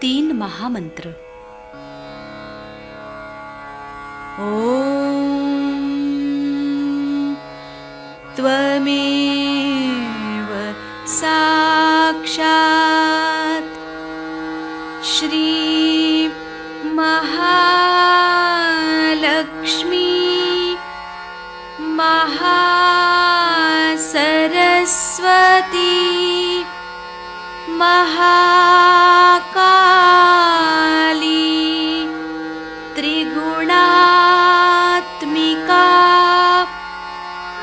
तीन महामंत्र। ओम त्वमेव साक्षात् श्री महालक्ष्मी महासरस्वती महाकाली त्रिगुणात्मिका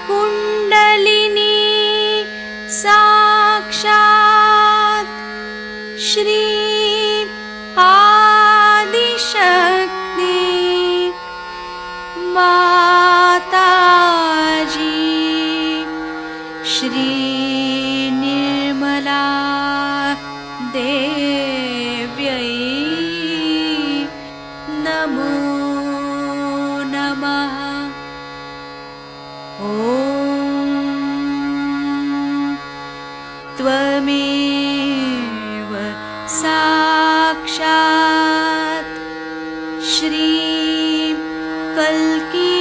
कुंडलिनी साक्षात् श्री आदिशक्ति माताजी श्री निर्मला देव्यै नमो नमः। ॐ त्वमेव साक्षात् श्री कल्की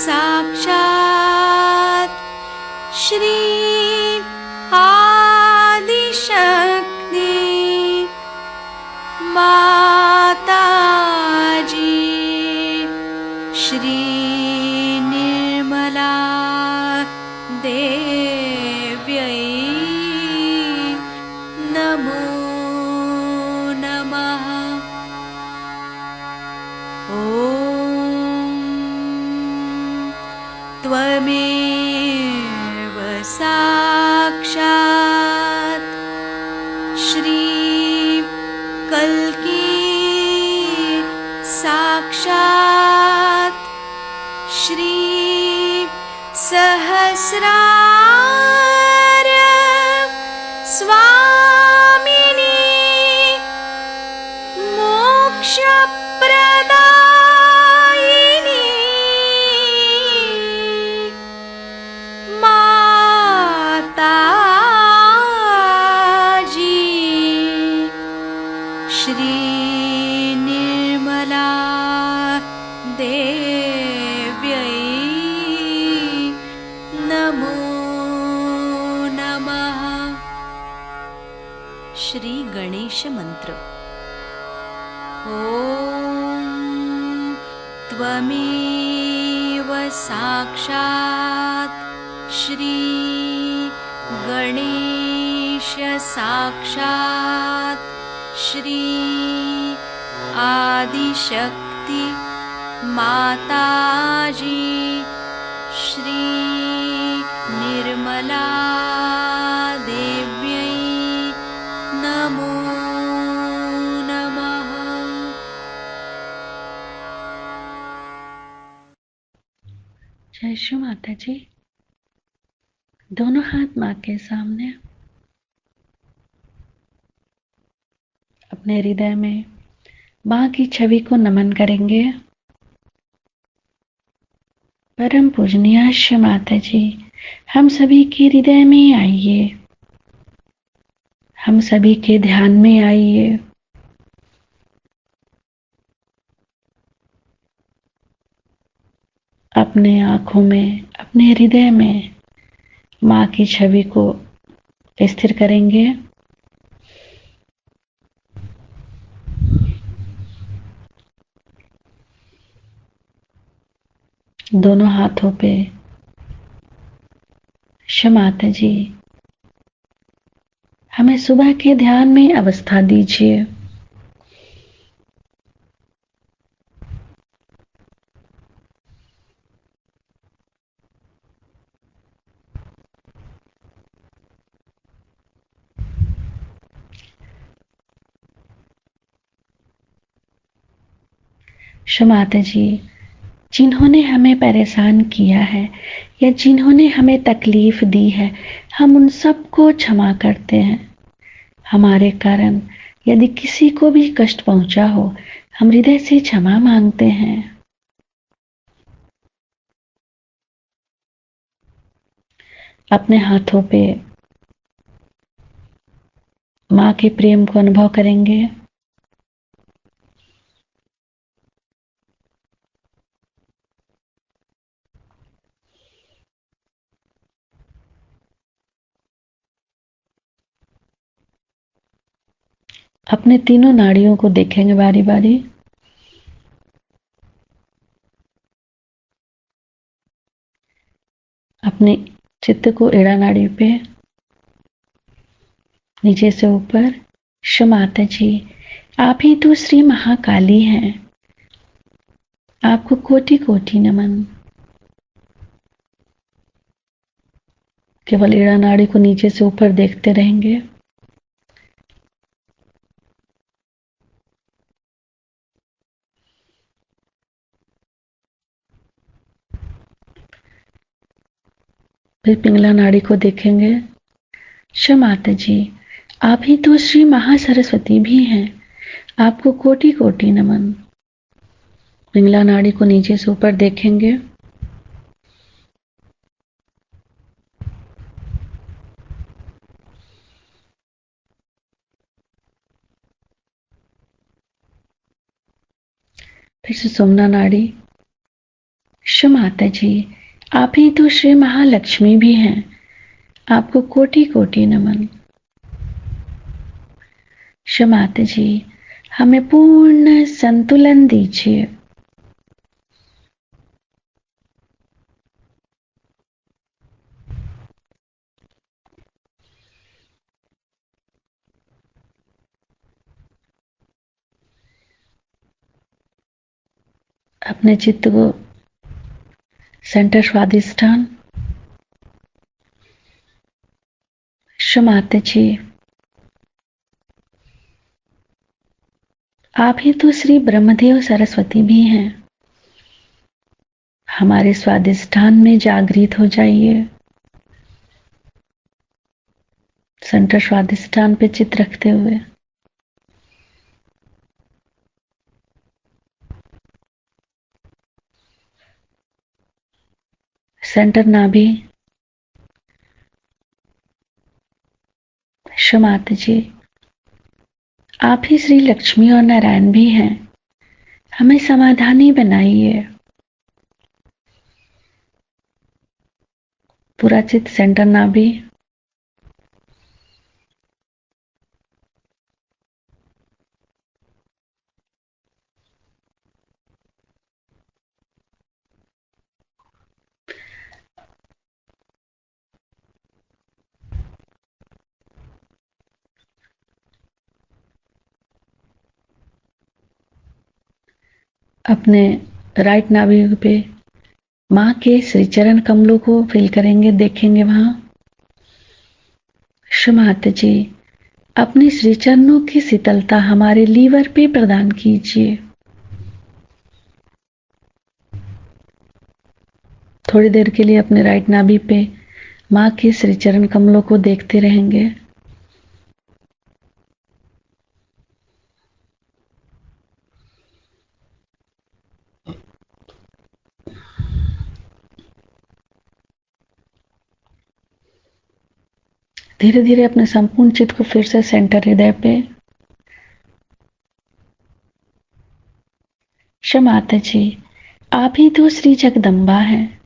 साक्षात् श्री आदिशक्ति माताजी श्री निर्मला देव्यै नमो नमः। ॐ त्वमेव साक्षात् श्री कल्की साक्षात् श्री सहस्रार स्वामिनी मोक्षप्रदायिनी माताजी श्री निर्मला देव्यै नमो नमः। श्री गणेश मंत्र। ॐ त्वमेव साक्षात् श्री गणेश साक्षात् श्री आदिशक्ति माताजी श्री निर्मला देव्यै नमो नमः। जय श्री माता जी। दोनों हाथ माँ के सामने, अपने हृदय में माँ की छवि को नमन करेंगे। परम पूजनीय श्री माता जी, हम सभी के हृदय में आइए, हम सभी के ध्यान में आइए। अपने आंखों में, अपने हृदय में माँ की छवि को स्थिर करेंगे। दोनों हाथों पे माता जी, हमें सुबह के ध्यान में अवस्था दीजिए। माता जी, जिन्होंने हमें परेशान किया है या जिन्होंने हमें तकलीफ दी है, हम उन सबको क्षमा करते हैं। हमारे कारण यदि किसी को भी कष्ट पहुंचा हो, हम हृदय से क्षमा मांगते हैं। अपने हाथों पे माँ के प्रेम को अनुभव करेंगे। अपने तीनों नाड़ियों को देखेंगे बारी बारी। अपने चित्त को एड़ा नाड़ी पे नीचे से ऊपर। शो माता जी, आप ही तो श्री महाकाली हैं, आपको कोटि कोटि नमन। केवल एड़ा नाड़ी को नीचे से ऊपर देखते रहेंगे। फिर पिंगला नाड़ी को देखेंगे। शो माता जी, आप ही तो श्री महासरस्वती भी हैं, आपको कोटि कोटि नमन। पिंगला नाड़ी को नीचे से ऊपर देखेंगे। फिर सुषुम्ना नाड़ी। शो माता जी, आप ही तो श्री महालक्ष्मी भी हैं, आपको कोटि कोटि नमन। शो माता जी, हमें पूर्ण संतुलन दीजिए। अपने चित्त को सेंटर स्वादिष्ठान। शो माता जी, आप ही तो श्री ब्रह्मदेव सरस्वती भी हैं, हमारे स्वादिष्ठान में जागृत हो जाइए। सेंटर स्वादिष्ठान पे चित्त रखते हुए सेंटर नाभि। शो माता जी, आप ही श्री लक्ष्मी और नारायण भी हैं, हमें समाधानी बनाइए। पूरा चित्त सेंटर नाभि। अपने राइट नाभि पे माँ के श्री चरण कमलों को फील करेंगे, देखेंगे वहां। शो माता जी, अपने श्री चरणों की शीतलता हमारे लीवर पे प्रदान कीजिए। थोड़ी देर के लिए अपने राइट नाभि पे माँ के श्री चरण कमलों को देखते रहेंगे। धीरे धीरे अपने संपूर्ण चित्त को फिर से सेंटर हृदय पे। शो माता जी, आप ही तो श्री जगदम्बा हैं,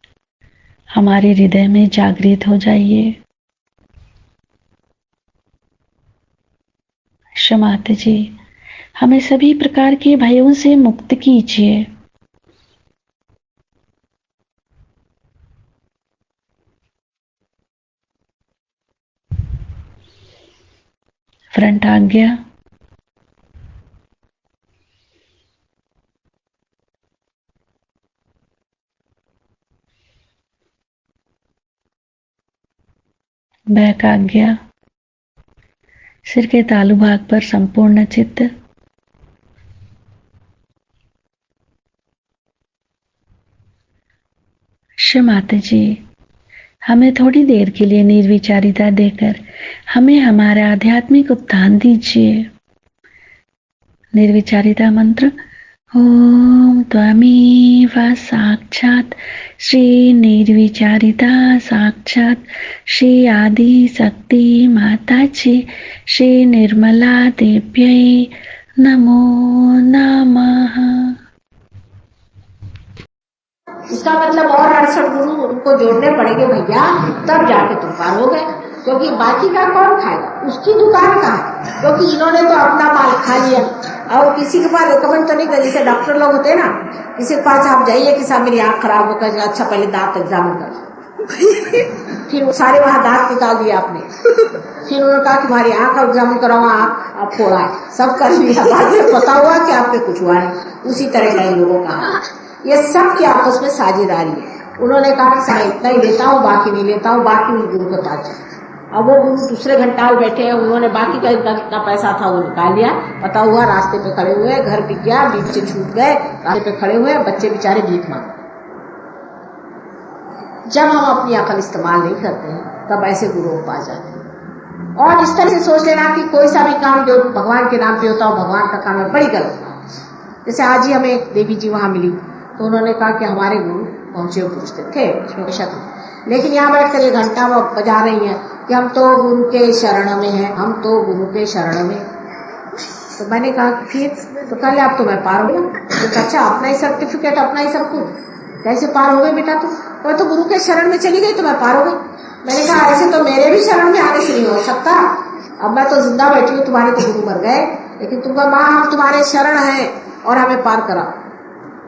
हमारे हृदय में जागृत हो जाइए। शो माता जी, हमें सभी प्रकार के भयों से मुक्त कीजिए। फ्रंट आज्ञा। बैक आज्ञा। सिर के तालु भाग पर संपूर्ण चित्त। शो माता जी, हमें थोड़ी देर के लिए निर्विचारिता देकर हमें हमारा आध्यात्मिक उत्थान दीजिए। निर्विचारिता मंत्र ओम त्वमेव साक्षात् श्री निर्विचारिता साक्षात् श्री आदि शक्ति माता जी श्री निर्मला देव्यै नमो नमः। इसका मतलब और 68 गुरु उनको जोड़ने पड़ेंगे भैया, तब जाके तुम पार हो गए, क्योंकि बाकी का कौन खाएगा, उसकी दुकान कहाँ है, क्योंकि इन्होंने तो अपना माल खा लिया। और किसी के पास रिकमेंड तो नहीं कर, जैसे डॉक्टर लोग होते हैं ना, किसी के पास आप जाइए कि साहब मेरी आंख खराब हो गई, अच्छा पहले दांत एग्जामिन कर, फिर वो सारे वहां दांत निकाल दिया आपने, फिर उन्होंने कहा कि तुम्हारी आंख एग्जामिन कराओ, आंख आप फोड़ा है, सब कर लिया, बाद में पता हुआ कि आपके कुछ हुआ नहीं। उसी तरह का इन लोगों का ये सब की आपस में साझेदारी है। उन्होंने कहा कि मैं इतना ही लेता हूँ, बाकी नहीं लेता हूँ, बाकी उस गुरु के पास जाए। अब वो गुरु दूसरे घंटाल बैठे हैं, उन्होंने बाकी का इतना पैसा था वो निकाल लिया, पता हुआ रास्ते पे खड़े हुए, घर बिक गया, बीच से छूट गए, रास्ते पे खड़े हुए, बच्चे बेचारे भीख मांग। जब हम अपनी अकल इस्तेमाल नहीं करते हैं तब ऐसे गुरुओं के पास जाते हैं। और इस तरह से सोच लेना कि कोई सा भी काम जो भगवान के नाम पे होता हो भगवान का काम है, बड़ी गलत। जैसे आज ही हमें एक देवी जी वहां मिली, तो उन्होंने कहा कि हमारे गुरु पहुंचे हुए पूछते थे, उसमें शक नहीं, लेकिन यहाँ बैठकर ये घंटा वो बजा रही है कि हम तो गुरु के शरण में हैं, हम तो गुरु के शरण में। तो मैंने कहा कि फिर तो कल आप तो मैं पार हो गया। तो अच्छा, अपना ही सर्टिफिकेट, अपना ही सब कुछ, कैसे पार हो गए बेटा? तो गुरु के शरण में चली गई तो मैं पार हो गई। मैंने कहा ऐसे तो मेरे भी शरण में आने से नहीं हो सकता, अब मैं तो जिंदा बैठी हूँ, तुम्हारे तो गुरु मर गए, लेकिन तुमका माँ हम तुम्हारे शरण हैं और हमें पार करा।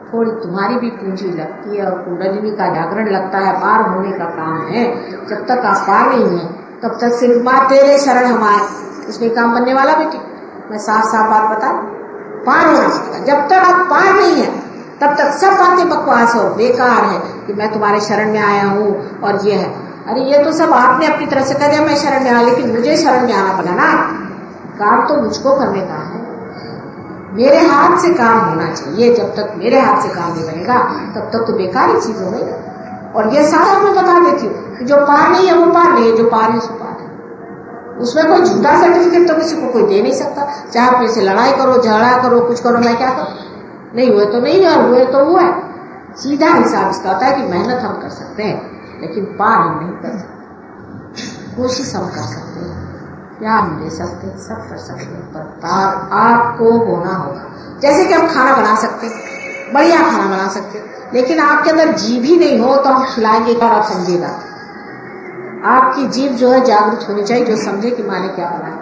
थोड़ी तुम्हारी भी पूंजी लगती है और कुंडलिनी का जागरण लगता है, पार होने का काम है। जब तक आप पार नहीं हुए तब तक सिर्फ माँ तेरे शरण हमारे, उसमें काम बनने वाला बेटी। मैं साफ साफ बात बता, पार होना चाहिए। जब तक आप पार नहीं है तब तक सब बातें बकवास और बेकार है कि मैं तुम्हारे शरण में आया हूँ और ये है। अरे ये तो सब आपने अपनी तरफ से कह दिया मैं शरण में आया, लेकिन मुझे शरण में आना पड़ा ना, काम तो मुझको करने का है, मेरे हाथ से काम होना चाहिए। जब तक मेरे हाथ से काम नहीं बनेगा तब तक तो बेकार ही चीज हो गई। और ये सारा मैं बता देती हूँ कि जो पार नहीं है वो पार नहीं है, जो पार है सो पार है। उसमें कोई झूठा सर्टिफिकेट तो किसी को कोई दे नहीं सकता। चाहे आप से लड़ाई करो, झगड़ा करो, कुछ करो, मैं क्या करूँ? नहीं हुए तो नहीं है, हुए तो हुआ है। सीधा हिसाब इसका होता है कि मेहनत हम कर सकते हैं लेकिन पार हम नहीं कर सकते। कोशिश हम कर सकते हैं, प्यार हम दे सकते हैं, सब कर सकते हैं, पर पार आपको होना होगा। जैसे कि हम खाना बना सकते हैं, बढ़िया खाना बना सकते हैं, लेकिन आपके अंदर जीभ ही नहीं हो तो हम खिलाएंगे और आप समझेगा। आपकी जीभ जो है जागरूक होनी चाहिए, जो समझे कि माने क्या बनाया।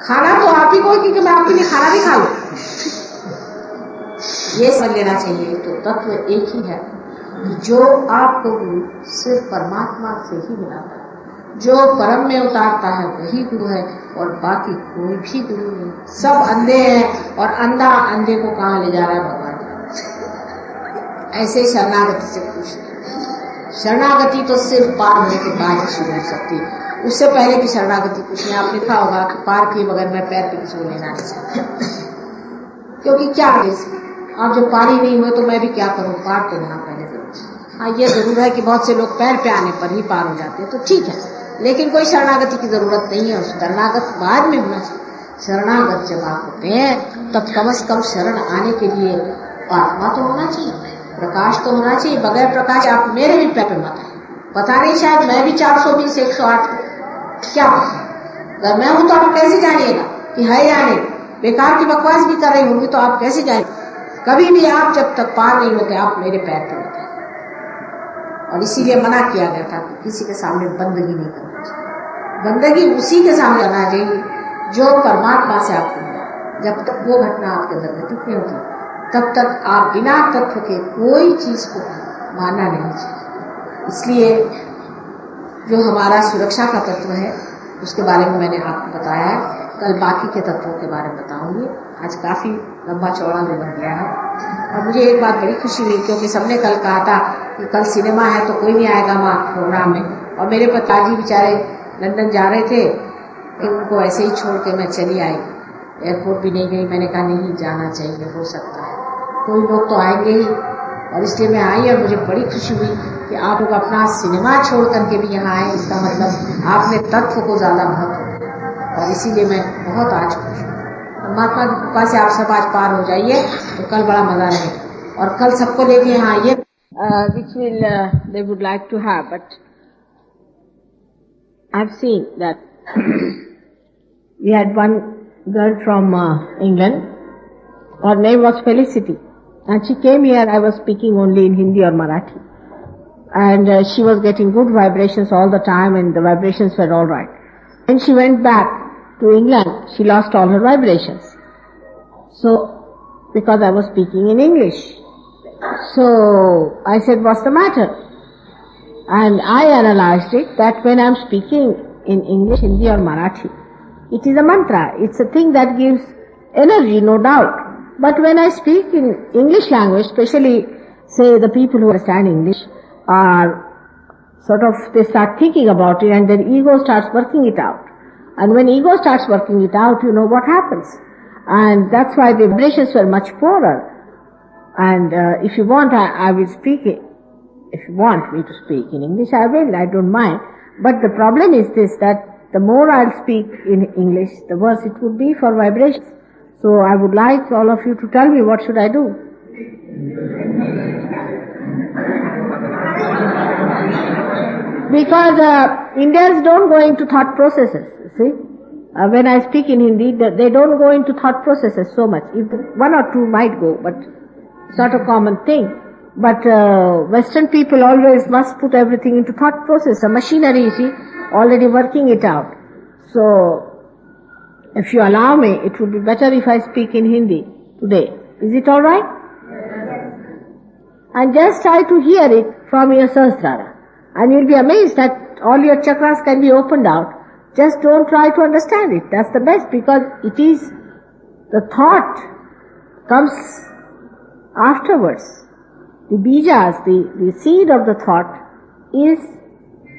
खाना तो आप ही को, क्योंकि मैं आपके लिए खाना भी खा लूं, ये समझ लेना चाहिए। तो तत्व एक ही है, जो आपको गुरु सिर्फ परमात्मा से ही मिलाता है, जो परम में उतारता है वही गुरु है, और बाकी कोई भी गुरु नहीं। सब अंधे हैं और अंधा अंधे को कहाँ ले जा रहा है भगवान। ऐसे शरणागति से पूछते, शरणागति तो सिर्फ पार होने के बाद ही शुरू हो सकती है, उससे पहले की शरणागति कुछ नहीं। आपने देखा होगा कि पार किए बगैर मैं पैर पे किसी को लेना नहीं चाहता, क्योंकि क्या आप जब पार ही नहीं हुए तो मैं भी क्या करूं? पार तो होना पहले जरूर। हाँ, ये जरूर है कि बहुत से लोग पैर पे आने पर ही पार हो जाते हैं, तो ठीक है, लेकिन कोई शरणागति की जरूरत नहीं है। शरणागत बाद में होना चाहिए। शरणागत जब आप होते हैं तब कम से कम शरण आने के लिए आत्मा तो होना चाहिए, प्रकाश तो होना चाहिए। बगैर प्रकाश आप मेरे भी पैर पे मत आए। पता नहीं, शायद मैं भी 420 108 क्या पता। अगर मैं हूं तो आप कैसे जानिएगा कि है या नहीं? बेकार की बकवास भी कर रही होंगी तो आप कैसे जाएंगे? कभी भी आप जब तक पार नहीं होते आप मेरे पैर पे होते हैं। और इसीलिए मना किया गया था कि किसी के सामने बंदगी नहीं करनी चाहिए। बंदगी उसी के सामने करना चाहिए जो परमात्मा से आपको मिला। जब तक वो घटना आपके अंदर घटित नहीं होती तब तक आप बिना तत्व के कोई चीज को मानना नहीं चाहिए। इसलिए जो हमारा सुरक्षा का तत्व है उसके बारे में मैंने आपको बताया है। कल बाकी के तत्वों के बारे में बताऊंगी। आज काफी लंबा चौड़ा भी बन गया है। और मुझे एक बात बड़ी खुशी हुई, क्योंकि सबने कल कहा था कि कल सिनेमा है तो कोई नहीं आएगा माँ प्रोग्राम में, और मेरे पिताजी बेचारे लंदन जा रहे थे, उनको ऐसे ही छोड़ के मैं चली आई। एयरपोर्ट भी नहीं गई। मैंने कहा नहीं जाना चाहिए, हो सकता है कोई लोग तो आएंगे ही, और इसलिए मैं आई। और मुझे बड़ी खुशी हुई कि आप लोग अपना सिनेमा छोड़ करके भी यहाँ आए। इसका मतलब आपने तत्व को ज्यादा महत्व दिया, और इसीलिए मैं बहुत आज खुश हूँ। परमात्मा की कृपा से आप सब आज पार हो जाइए तो कल बड़ा मजा रहेगा। और कल सबको लेके हाँ ये which will they would like to have, but I've seen that we had one girl from England. Her name was Felicity, and she came here. I was speaking only in Hindi or Marathi, and she was getting good vibrations all the time, and the vibrations were all right. When she went back to England, she lost all her vibrations. So, because I was speaking in English. So, I said, what's the matter? And I analyzed it that when I'm speaking in English, Hindi or Marathi, it is a mantra. It's a thing that gives energy, no doubt. But when I speak in English language, especially, say, the people who understand English are sort of, they start thinking about it and their ego starts working it out. And when ego starts working it out, you know what happens. And that's why the vibrations were much poorer. And if you want, I will speak it. If you want me to speak in English, I will. I don't mind. But the problem is this, that the more I'll speak in English, the worse it would be for vibrations. So I would like all of you to tell me what should I do. Because Indians don't go into thought processes, you see. When I speak in Hindi, they don't go into thought processes so much. If one or two might go, but it's not a common thing. But Western people always must put everything into thought process. The machinery, you see, already working it out. So, if you allow me, it would be better if I speak in Hindi today. Is it alright? And just try to hear it from your Sahasrara. And you'll be amazed that all your chakras can be opened out. Just don't try to understand it. That's the best, because it is, the thought comes afterwards. The bijas, the seed of the thought is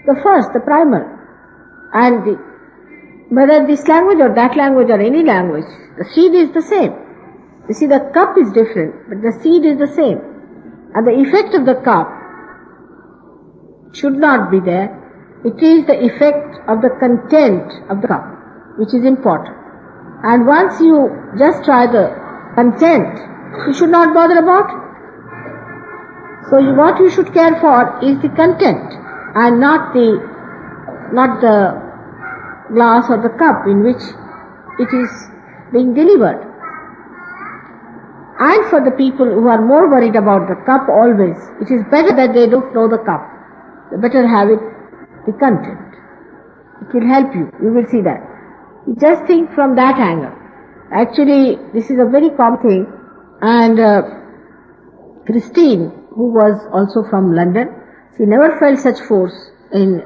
the first, the primal. And whether this language or that language or any language, the seed is the same. You see, the cup is different, but the seed is the same. And the effect of the cup should not be there. It is the effect of the content of the cup, which is important. And once you just try the content, you should not bother about it. So what you should care for is the content, and not the glass or the cup in which it is being delivered. And for the people who are more worried about the cup always, it is better that they don't know the cup. They better have it, the content. It will help you. You will see that. You just think from that angle. Actually, this is a very common thing. And Christine, who was also from London, she never felt such force in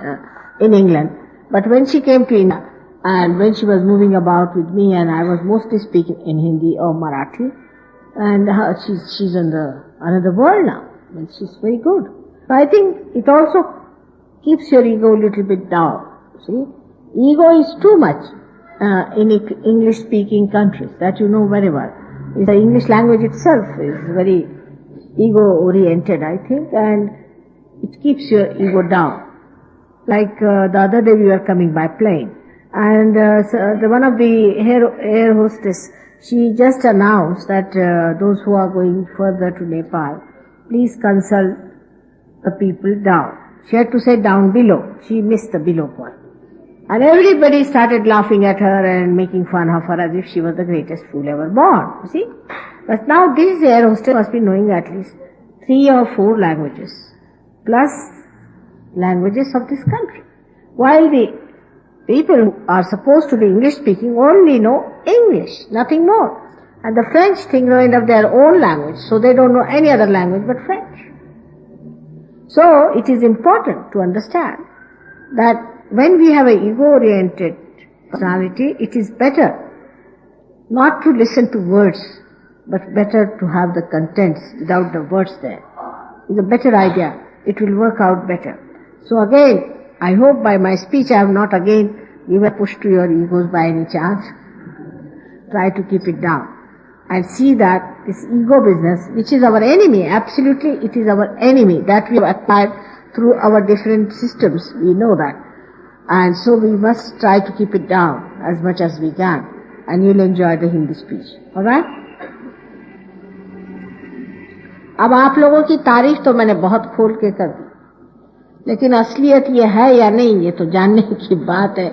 England. But when she came to India, and when she was moving about with me, and I was mostly speaking in Hindi or Marathi, and she's in another world now, and she's very good. So I think it also keeps your ego a little bit down. See, ego is too much in English-speaking countries, that you know very well. The English language itself is very ego-oriented, I think, and it keeps your ego down. Like the other day we were coming by plane, and one of the air hostess, she just announced that those who are going further to Nepal, please consult the people down. She had to say down below. She missed the below point. And everybody started laughing at her and making fun of her as if she was the greatest fool ever born. You see? But now this air hostess must be knowing at least 3 or 4 languages, plus languages of this country. While the people who are supposed to be English speaking only know English, nothing more. And the French think knowing of their own language, so they don't know any other language but French. So it is important to understand that when we have an ego-oriented personality, it is better not to listen to words, but better to have the contents without the words there. It's a better idea. It will work out better. So again, I hope by my speech I have not again given a push to your egos by any chance. Try to keep it down. And see that this ego business, which is our enemy, absolutely it is our enemy, that we have acquired through our different systems, we know that. And so we must try to keep it down as much as we can. and you'll enjoy the Hindi speech. All right? अब आप लोगों की तारीफ तो मैंने बहुत खोल के कर दी, लेकिन असलियत ये है या नहीं ये तो जानने की बात है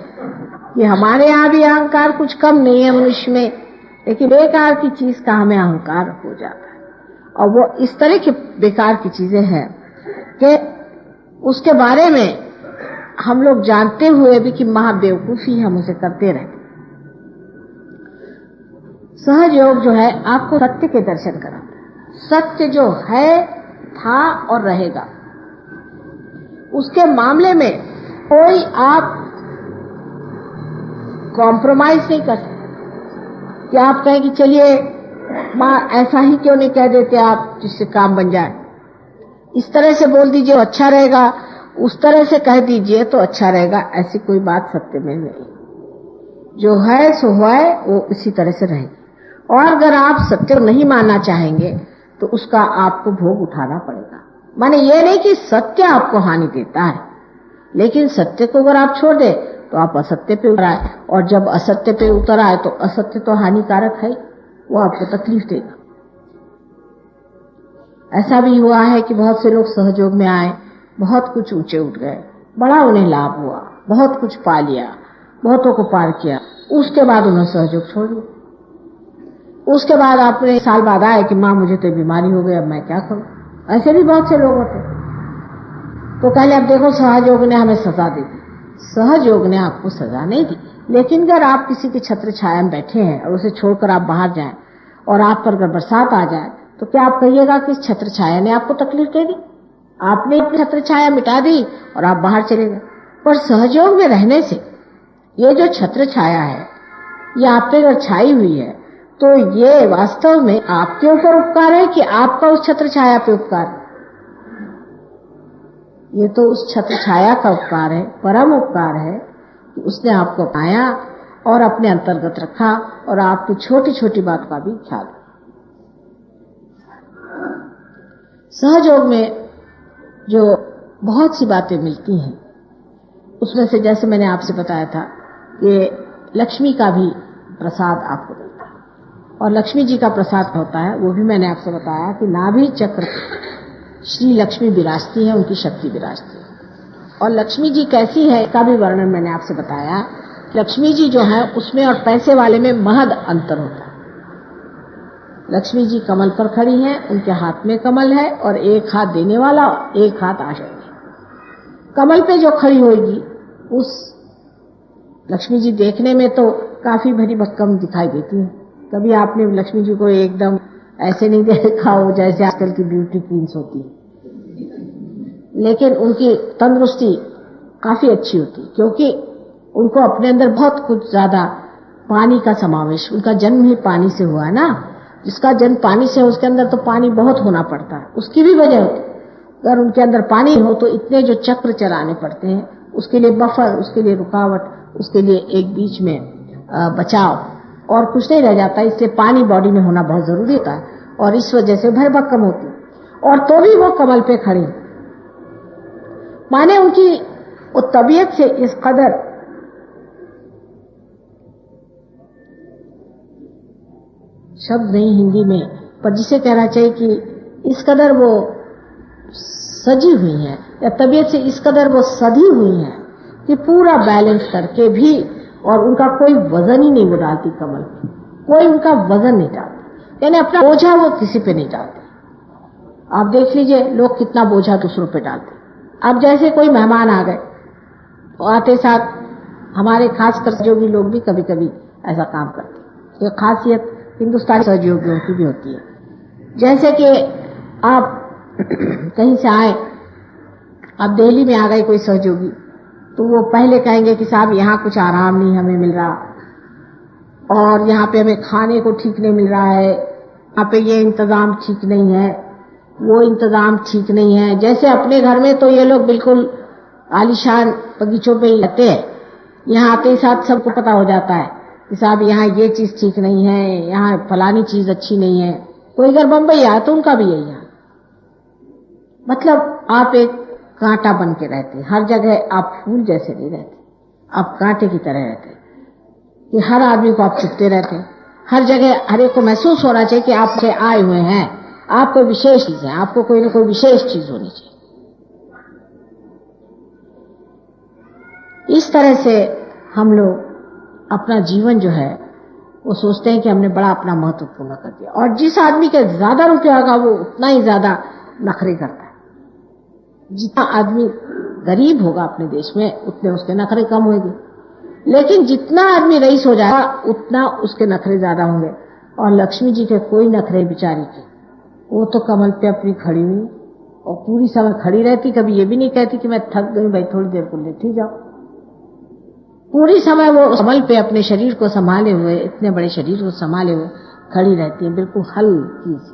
कि हमारे यहाँ भी अहंकार कुछ कम नहीं है मनुष्य में, लेकिन बेकार की चीज का हमें अहंकार हो जाता है। और वो इस तरह की बेकार की चीजें हैं कि उसके बारे में हम लोग जानते हुए भी कि महाबेवकूफी हम उसे करते रहते। सहज योग जो है आपको सत्य के दर्शन कराता है। सत्य जो है, था और रहेगा, उसके मामले में कोई आप कॉम्प्रोमाइज नहीं कर सकते कि आप कहें कि चलिए माँ ऐसा ही क्यों नहीं कह देते आप जिससे काम बन जाए, इस तरह से बोल दीजिए तो अच्छा रहेगा, उस तरह से कह दीजिए तो अच्छा रहेगा। ऐसी कोई बात सत्य में नहीं। जो है सो है, वो इसी तरह से रहेगी। और अगर आप सत्य को नहीं मानना चाहेंगे तो उसका आपको भोग उठाना पड़ेगा। माने ये नहीं कि सत्य आपको हानि देता है, लेकिन सत्य को अगर आप छोड़ दे तो आप असत्य पे उतर आए, और जब असत्य पे उतर आए तो असत्य तो हानिकारक है, वो आपको तकलीफ देगा। ऐसा भी हुआ है कि बहुत से लोग सहयोग में आए, बहुत कुछ ऊंचे उठ गए, बड़ा उन्हें लाभ हुआ, बहुत कुछ पा लिया, बहुतों को पार किया, उसके बाद उन्होंने सहयोग छोड़ दिया। उसके बाद आपने साल बाद आए कि माँ मुझे तो बीमारी हो गई, अब मैं क्या करूं। ऐसे भी बहुत से लोग होते। तो कहले अब देखो सहयोग ने हमें सजा दे दी। सहयोग ने आपको सजा नहीं दी, लेकिन अगर आप किसी की छत्र छाया में बैठे हैं और उसे छोड़कर आप बाहर जाएं और आप पर अगर बरसात आ जाए तो क्या आप कहिएगा कि इस छत्र छाया ने आपको तकलीफ दे दी? आपने अपनी छत्र छाया मिटा दी और आप बाहर चले गए। पर सहयोग में रहने से ये जो छत्र छाया है ये आप पे अगर छाई हुई है तो ये वास्तव में आपके ऊपर उपकार है कि आपका उस छत्र छाया पे उपकार है? ये तो उस छत्र छाया का उपकार है, परम उपकार है कि उसने आपको पाया और अपने अंतर्गत रखा और आपकी छोटी छोटी बात का भी ख्याल। सहयोग में जो बहुत सी बातें मिलती हैं उसमें से जैसे मैंने आपसे बताया था कि लक्ष्मी का भी प्रसाद आपको मिलता है, और लक्ष्मी जी का प्रसाद होता है वो भी मैंने आपसे बताया कि नाभि चक्र श्री लक्ष्मी विराजती है, उनकी शक्ति विराजती है। और लक्ष्मी जी कैसी है इसका भी वर्णन मैंने आपसे बताया। लक्ष्मी जी जो है उसमें और पैसे वाले में महद अंतर होता है। लक्ष्मी जी कमल पर खड़ी हैं, उनके हाथ में कमल है और एक हाथ देने वाला, एक हाथ आश्रय। कमल पे जो खड़ी होगी उस लक्ष्मी जी देखने में तो काफी भरी भक्कम दिखाई देती है। कभी आपने लक्ष्मी जी को एकदम ऐसे नहीं देखा हो जैसे आजकल की ब्यूटी क्वींस होती है, लेकिन उनकी तंदुरुस्ती काफी अच्छी होती है क्योंकि उनको अपने अंदर बहुत कुछ ज्यादा पानी का समावेश, उनका जन्म ही पानी से हुआ है ना। जिसका जन्म पानी से है उसके अंदर तो पानी बहुत होना पड़ता है, उसकी भी वजह होती है। अगर उनके अंदर पानी हो तो इतने जो चक्र चलाने पड़ते हैं, उसके लिए बफर, उसके लिए रुकावट, उसके लिए एक बीच में बचाव और कुछ नहीं रह जाता। इसलिए पानी बॉडी में होना बहुत जरूरी होता है और इस वजह से भरभक्कम होती है। और तो भी वो कमल पे खड़ी, माने उनकी वो तबीयत से इस कदर शब्द नहीं हिंदी में, पर जिसे कहना चाहिए कि इस कदर वो सजी हुई हैं या तबीयत से इस कदर वो सधी हुई हैं कि पूरा बैलेंस करके भी, और उनका कोई वजन ही नहीं वो डालती कमल पे, कोई उनका वजन नहीं डालती, यानी अपना बोझा वो किसी पे नहीं डालती। आप देख लीजिए लोग कितना बोझा दूसरों पे डालते। अब जैसे कोई मेहमान आ गए तो आते साथ हमारे खासकर सहयोगी लोग भी कभी कभी ऐसा काम करते। ये खासियत हिंदुस्तानी सहयोगियों की भी होती है। जैसे कि आप कहीं से आए, आप दिल्ली में आ गए कोई सहयोगी, तो वो पहले कहेंगे कि साहब यहाँ कुछ आराम नहीं हमें मिल रहा, और यहाँ पे हमें खाने को ठीक नहीं मिल रहा है, यहाँ पे ये इंतजाम ठीक नहीं है, वो इंतजाम ठीक नहीं है। जैसे अपने घर में तो ये लोग बिल्कुल आलीशान बगीचों पे ही रहते हैं, यहाँ आते ही साथ सबको पता हो जाता है कि साहब यहाँ ये चीज ठीक नहीं है, यहाँ फलानी चीज अच्छी नहीं है। कोई अगर बम्बई आए तो उनका भी यही है। मतलब आप एक कांटा बन के रहते, हर जगह आप फूल जैसे नहीं रहते, आप कांटे की तरह रहते। कि हर आदमी को आप चुपते रहते हैं। हर जगह हर एक को महसूस होना चाहिए कि आप आए हुए हैं, आप कोई विशेष चीज है, आपको कोई ना कोई विशेष चीज होनी चाहिए। इस तरह से हम लोग अपना जीवन जो है वो सोचते हैं कि हमने बड़ा अपना महत्वपूर्ण कर दिया। और जिस आदमी के ज्यादा रुपया होगा वो उतना ही ज्यादा नखरे करता है। जितना आदमी गरीब होगा अपने देश में उतने उसके नखरे कम होंगे, लेकिन जितना आदमी रईस हो जाएगा उतना उसके नखरे ज्यादा होंगे। और लक्ष्मी जी के कोई नखरे बिचारी के, वो तो कमल पे अपनी खड़ी हुई और पूरी समय खड़ी रहती, कभी ये भी नहीं कहती कि मैं थक गई भाई थोड़ी देर को लेटी जाओ। पूरी समय वो कमल पे अपने शरीर को संभाले हुए, इतने बड़े शरीर को संभाले हुए खड़ी रहती है, बिल्कुल हल्की सी,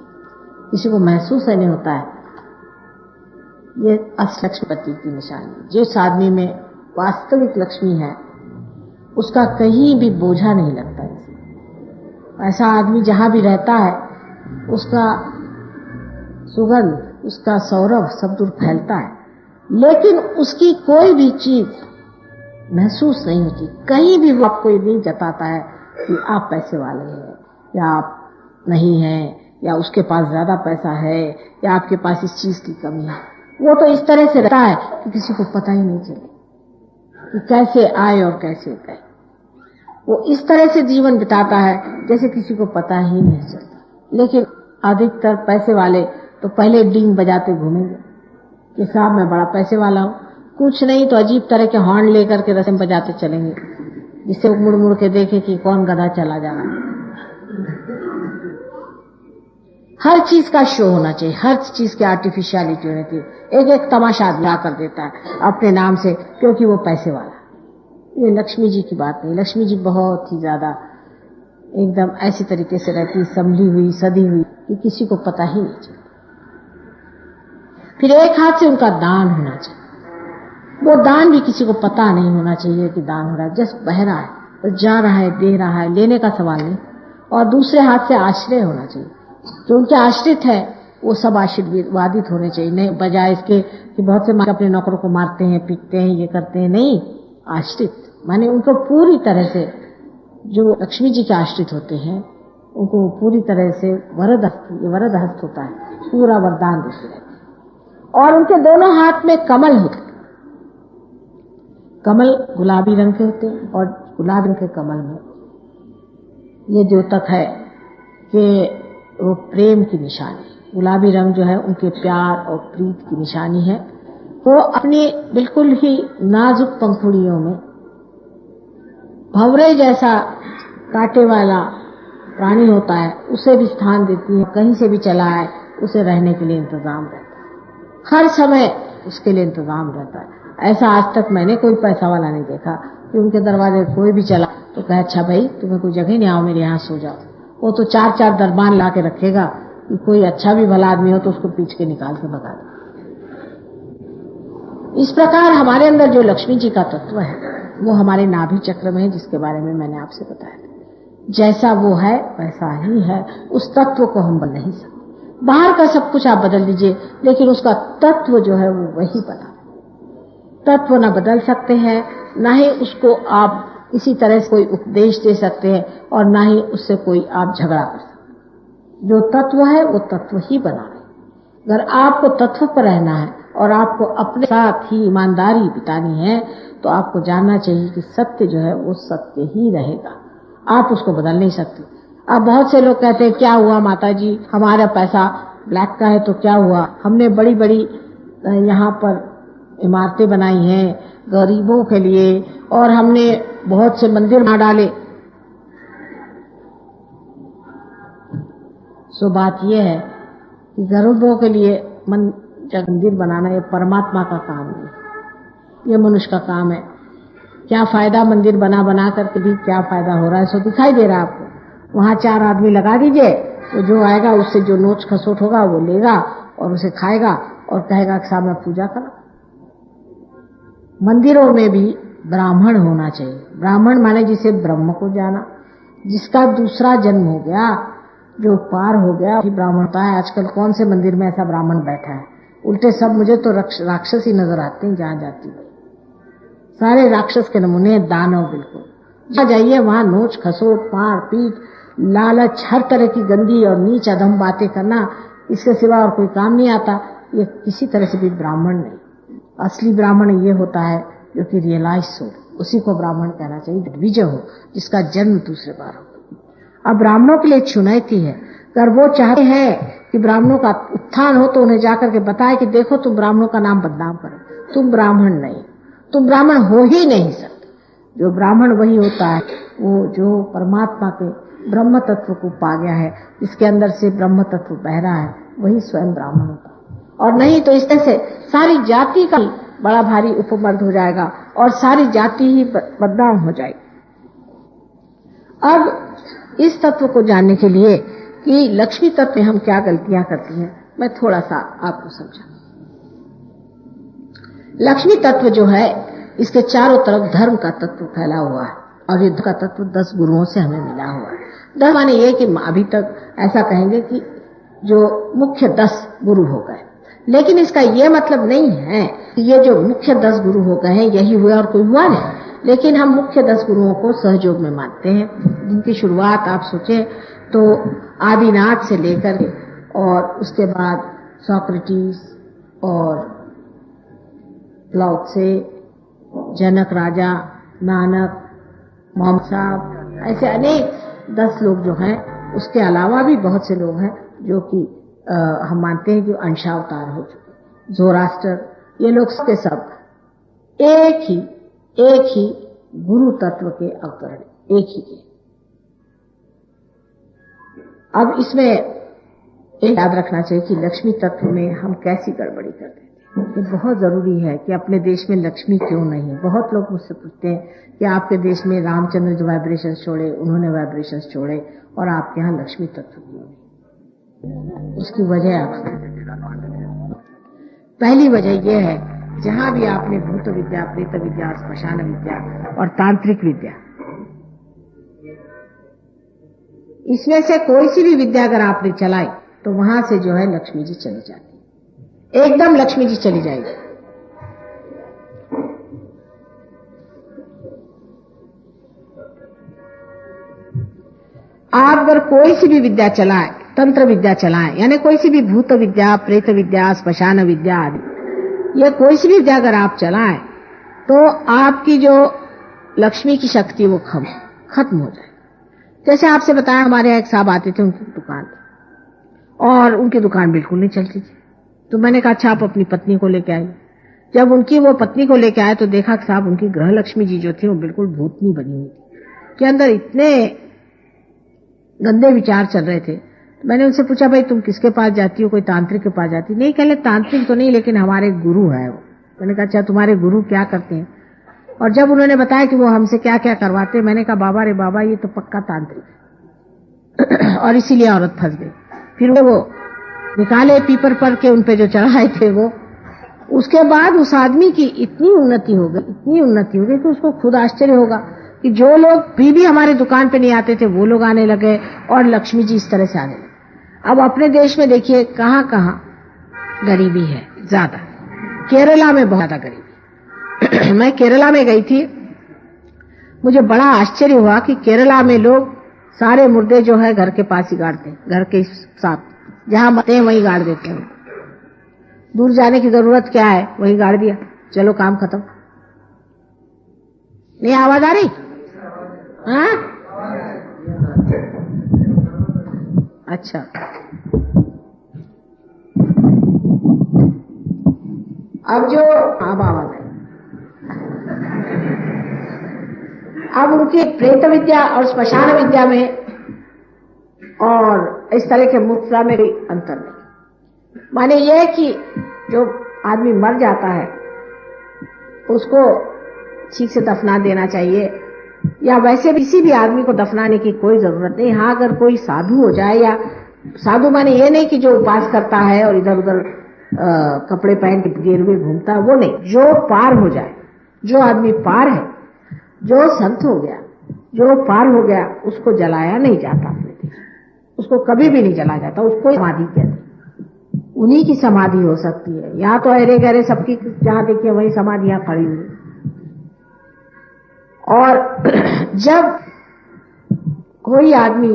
किसी को महसूस नहीं होता है। ये लक्ष्मीपति की निशानी। जिस आदमी में वास्तविक लक्ष्मी है उसका कहीं भी बोझा नहीं लगता है। ऐसा आदमी जहां भी रहता है उसका सुगंध, उसका सौरभ सब दूर फैलता है, लेकिन उसकी कोई भी चीज महसूस नहीं होती। कहीं भी वो आपको नहीं जताता है कि आप पैसे वाले हैं या आप नहीं हैं, या उसके पास ज्यादा पैसा है, या आपके पास इस चीज की कमी है। वो तो इस तरह से रहता है कि किसी को पता ही नहीं चले कि कैसे आए और कैसे गए। वो इस तरह से जीवन बिताता है जैसे किसी को पता ही नहीं चलता। लेकिन अधिकतर पैसे वाले तो पहले डींग बजाते घूमेंगे कि साहब मैं बड़ा पैसे वाला हूं, कुछ नहीं तो अजीब तरह के हॉर्न लेकर के रस्म बजाते चलेंगे, जिससे वो मुड़ मुड़ के देखे कि कौन गधा चला जा रहा है। हर चीज का शो होना चाहिए, हर चीज की आर्टिफिशियलिटी होनी चाहिए। एक एक तमाशा आदमी कर देता है अपने नाम से क्योंकि वो पैसे वाला। ये लक्ष्मी जी की बात नहीं। लक्ष्मी जी बहुत ही ज्यादा एकदम ऐसी तरीके से रहती, संभली हुई, सदी हुई कि किसी को पता ही नहीं चलता। फिर एक हाथ से उनका दान होना चाहिए, वो दान भी किसी को पता नहीं होना चाहिए कि दान हो रहा है। जस्ट बह रहा है तो जा रहा है, दे रहा है, लेने का सवाल नहीं। और दूसरे हाथ से आश्रय होना चाहिए। जो उनके आश्रित है वो सब आशीर्वादित होने चाहिए, नहीं बजाय इसके कि बहुत से अपने नौकरों को मारते हैं, पीटते हैं, ये करते हैं। नहीं, आश्रित माने उनको पूरी तरह से, जो लक्ष्मी जी के आश्रित होते हैं उनको पूरी तरह से वरद हस्त होता है, पूरा वरदान देते रहते हैं। और उनके दोनों हाथ में कमल होते हैं। कमल गुलाबी रंग के होते हैं और गुलाबी रंग के कमल में ये द्योतक है कि वो प्रेम की निशानी। गुलाबी रंग जो है उनके प्यार और प्रीत की निशानी है। वो अपनी बिल्कुल ही नाजुक पंखुड़ियों में भंवरे जैसा कांटे वाला प्राणी होता है उसे भी स्थान देती है। कहीं से भी चला है उसे रहने के लिए इंतजाम रहता है, हर समय उसके लिए इंतजाम रहता है। ऐसा आज तक मैंने कोई पैसा वाला नहीं देखा कि उनके दरवाजे कोई भी चला तो कहे अच्छा भाई तुम्हें कोई जगह नहीं, आओ मेरे यहाँ सो जाओ। वो तो 4-4 दरबान ला के रखेगा कि कोई अच्छा भी भला आदमी हो तो उसको पीछ के निकाल के भगा दे। इस प्रकार हमारे अंदर जो लक्ष्मी जी का तत्व है वो हमारे नाभि चक्र में है, जिसके बारे में मैंने आपसे बताया। जैसा वो है वैसा ही है, उस तत्व को हम बदल नहीं सकते। बाहर का सब कुछ आप बदल दीजिए लेकिन उसका तत्व जो है वो वही बना। तत्व न बदल सकते हैं, ना ही उसको आप इसी तरह से कोई उपदेश दे सकते हैं और ना ही उससे कोई आप झगड़ा कर सकते। जो तत्व है वो तत्व ही बना है। अगर आपको तत्व पर रहना है और आपको अपने साथ ही ईमानदारी बितानी है तो आपको जानना चाहिए कि सत्य जो है वो सत्य ही रहेगा, आप उसको बदल नहीं सकते। अब बहुत से लोग कहते हैं क्या हुआ माता जी, हमारा पैसा ब्लैक का है तो क्या हुआ, हमने बड़ी बड़ी यहाँ पर इमारतें बनाई हैं गरीबों के लिए और हमने बहुत से मंदिर बना डाले। सो बात यह है कि गरीबों के लिए मंदिर बनाना ये परमात्मा का काम नहीं, ये मनुष्य का काम है। क्या फायदा मंदिर बना करके भी क्या फायदा हो रहा है सो दिखाई दे रहा है आपको। वहां 4 आदमी लगा दीजिए तो जो आएगा उससे जो नोच खसोट होगा वो लेगा और उसे खाएगा और कहेगा कि साहब मैं पूजा करूं। मंदिरों में भी ब्राह्मण होना चाहिए। ब्राह्मण माने जिसे ब्रह्म को जाना, जिसका दूसरा जन्म हो गया, जो पार हो गया वही ब्राह्मण होता है। आजकल कौन से मंदिर में ऐसा ब्राह्मण बैठा है, उल्टे सब मुझे तो राक्षस ही नजर आते हैं। जहां जाती है सारे राक्षस के नमूने, दानव बिल्कुल। जहाँ जाइए वहां नोच खसोट, मार पीट, लालच, हर तरह की गंदी और नीच अधम बातें करना, इसके सिवा और कोई काम नहीं आता। ये किसी तरह से भी ब्राह्मण नहीं। असली ब्राह्मण ये होता है जो कि रियलाइज हो, उसी को ब्राह्मण कहना चाहिए, विजय हो, जिसका जन्म दूसरे बार हो। अब ब्राह्मणों के लिए चुनौती है, अगर वो चाहते हैं कि ब्राह्मणों का उत्थान हो तो उन्हें जाकर के बताए कि देखो तुम ब्राह्मणों का नाम बदनाम करो, तुम ब्राह्मण नहीं, तुम ब्राह्मण हो ही नहीं सकते। जो ब्राह्मण वही होता है वो जो परमात्मा के ब्रह्म तत्व को पा गया है, जिसके अंदर से ब्रह्म तत्व बह रहा है, वही स्वयं ब्राह्मण होता है। और नहीं तो इस तरह से सारी जाति का बड़ा भारी उपमर्द हो जाएगा और सारी जाति ही बदनाम हो जाएगी। अब इस तत्व को जानने के लिए कि लक्ष्मी तत्व में हम क्या गलतियां करती हैं, मैं थोड़ा सा आपको समझा। लक्ष्मी तत्व जो है, इसके चारों तरफ धर्म का तत्व फैला हुआ है और ये का तत्व 10 गुरुओं से हमें मिला हुआ है। 10 माने ये कि अभी तक ऐसा कहेंगे कि जो मुख्य 10 गुरु हो गए, लेकिन इसका ये मतलब नहीं है कि ये जो मुख्य 10 गुरु हो गए हैं यही हुआ और कोई हुआ नहीं। लेकिन हम मुख्य 10 गुरुओं को सहयोग में मानते हैं, जिनकी शुरुआत आप सोचें तो आदिनाथ से लेकर और उसके बाद सोक्रेटिस और लाओत्से, जनक राजा, नानक, मोहम्मद साहब, ऐसे अनेक 10 लोग जो हैं। उसके अलावा भी बहुत से लोग हैं जो कि हम मानते हैं कि अंशावतार हो चुके। जोरास्टर, ये लोग के सब एक ही गुरु तत्व के अवतरण, एक ही के। अब इसमें एक याद रखना चाहिए कि लक्ष्मी तत्व में हम कैसी गड़बड़ी करते हैं। ये बहुत जरूरी है कि अपने देश में लक्ष्मी क्यों नहीं। बहुत लोग मुझसे पूछते हैं कि आपके देश में रामचंद्र जो वाइब्रेशंस छोड़े, उन्होंने वाइब्रेशंस छोड़े और आपके यहाँ लक्ष्मी तत्व क्यों नहीं। उसकी वजह आप पहली वजह यह है, जहां भी आपने भूत विद्या, प्रेत विद्या, श्मशान विद्या और तांत्रिक विद्या, इसमें से कोई सी भी विद्या अगर आपने चलाई तो वहां से जो है लक्ष्मी जी चली जाती, एकदम लक्ष्मी जी चली जाएगी। आप अगर कोई सी भी विद्या चलाए, तंत्र विद्या चलाएं, यानी कोई सी भी भूत विद्या, प्रेत विद्या, श्मशान विद्या आदि, ये कोई सी भी विद्या अगर आप चलाएं तो आपकी जो लक्ष्मी की शक्ति वो खत्म हो जाए। जैसे आपसे बताया, हमारे यहाँ एक साहब आते थे उनकी दुकान और उनकी दुकान बिल्कुल नहीं चलती थी। तो मैंने कहा अच्छा आप अपनी पत्नी को लेके आइए। जब उनकी वो पत्नी को लेके आए तो देखा कि साहब उनकी ग्रह लक्ष्मी जी जो थी वो बिल्कुल भूतनी बनी हुई थी, के अंदर इतने गंदे विचार चल रहे थे। तो मैंने उनसे पूछा भाई तुम किसके पास जाती हो, कोई तांत्रिक के पास जाती? नहीं, कहले तांत्रिक तो नहीं, लेकिन हमारे गुरु है वो। मैंने कहा अच्छा तुम्हारे गुरु क्या करते हैं? और जब उन्होंने बताया कि वो हमसे क्या क्या करवाते, मैंने कहा बाबा रे बाबा ये तो पक्का तांत्रिक है। और इसीलिए औरत फंस गई। फिर वो निकाले पीपर पर के उन पे जो चढ़ाए थे वो, उसके बाद उस आदमी की इतनी उन्नति हो गई कि उसको खुद आश्चर्य होगा कि जो लोग भी हमारे दुकान पे नहीं आते थे वो लोग आने लगे और लक्ष्मी जी इस तरह से आने लगे। अब अपने देश में देखिए कहां कहां गरीबी है ज्यादा। केरला में बहुत ज्यादा गरीबी। मैं केरला में गई थी, मुझे बड़ा आश्चर्य हुआ कि केरला में लोग सारे मुर्दे जो है घर के पास ही गाड़ते हैं, घर के साथ जहां मरते हैं वहीं गाड़ देते हैं। दूर जाने की जरूरत क्या है, वहीं गाड़ दिया, चलो काम खत्म। नहीं आवाज आ रही? हाँ अच्छा, अब जो आवाज है, अब उनकी प्रेत विद्या और श्मशान विद्या में और इस तरह के मुद्रा में कोई अंतर नहीं। माने यह कि जो आदमी मर जाता है उसको ठीक से दफना देना चाहिए, या वैसे किसी भी आदमी को दफनाने की कोई जरूरत नहीं। हाँ अगर कोई साधु हो जाए, या साधु माने ये नहीं कि जो उपास करता है और इधर उधर कपड़े पहन के गिरवे घूमता है, वो नहीं। जो पार हो जाए, जो आदमी पार है, जो संत हो गया, जो पार हो गया, उसको जलाया नहीं जाता अपने देश, उसको कभी भी नहीं जलाया जाता, उसको समाधि कहते। उन्हीं की समाधि हो सकती है। यहाँ तो अरे गहरे सबकी जहां देखिए वही समाधियां खड़ी हुई। और जब कोई आदमी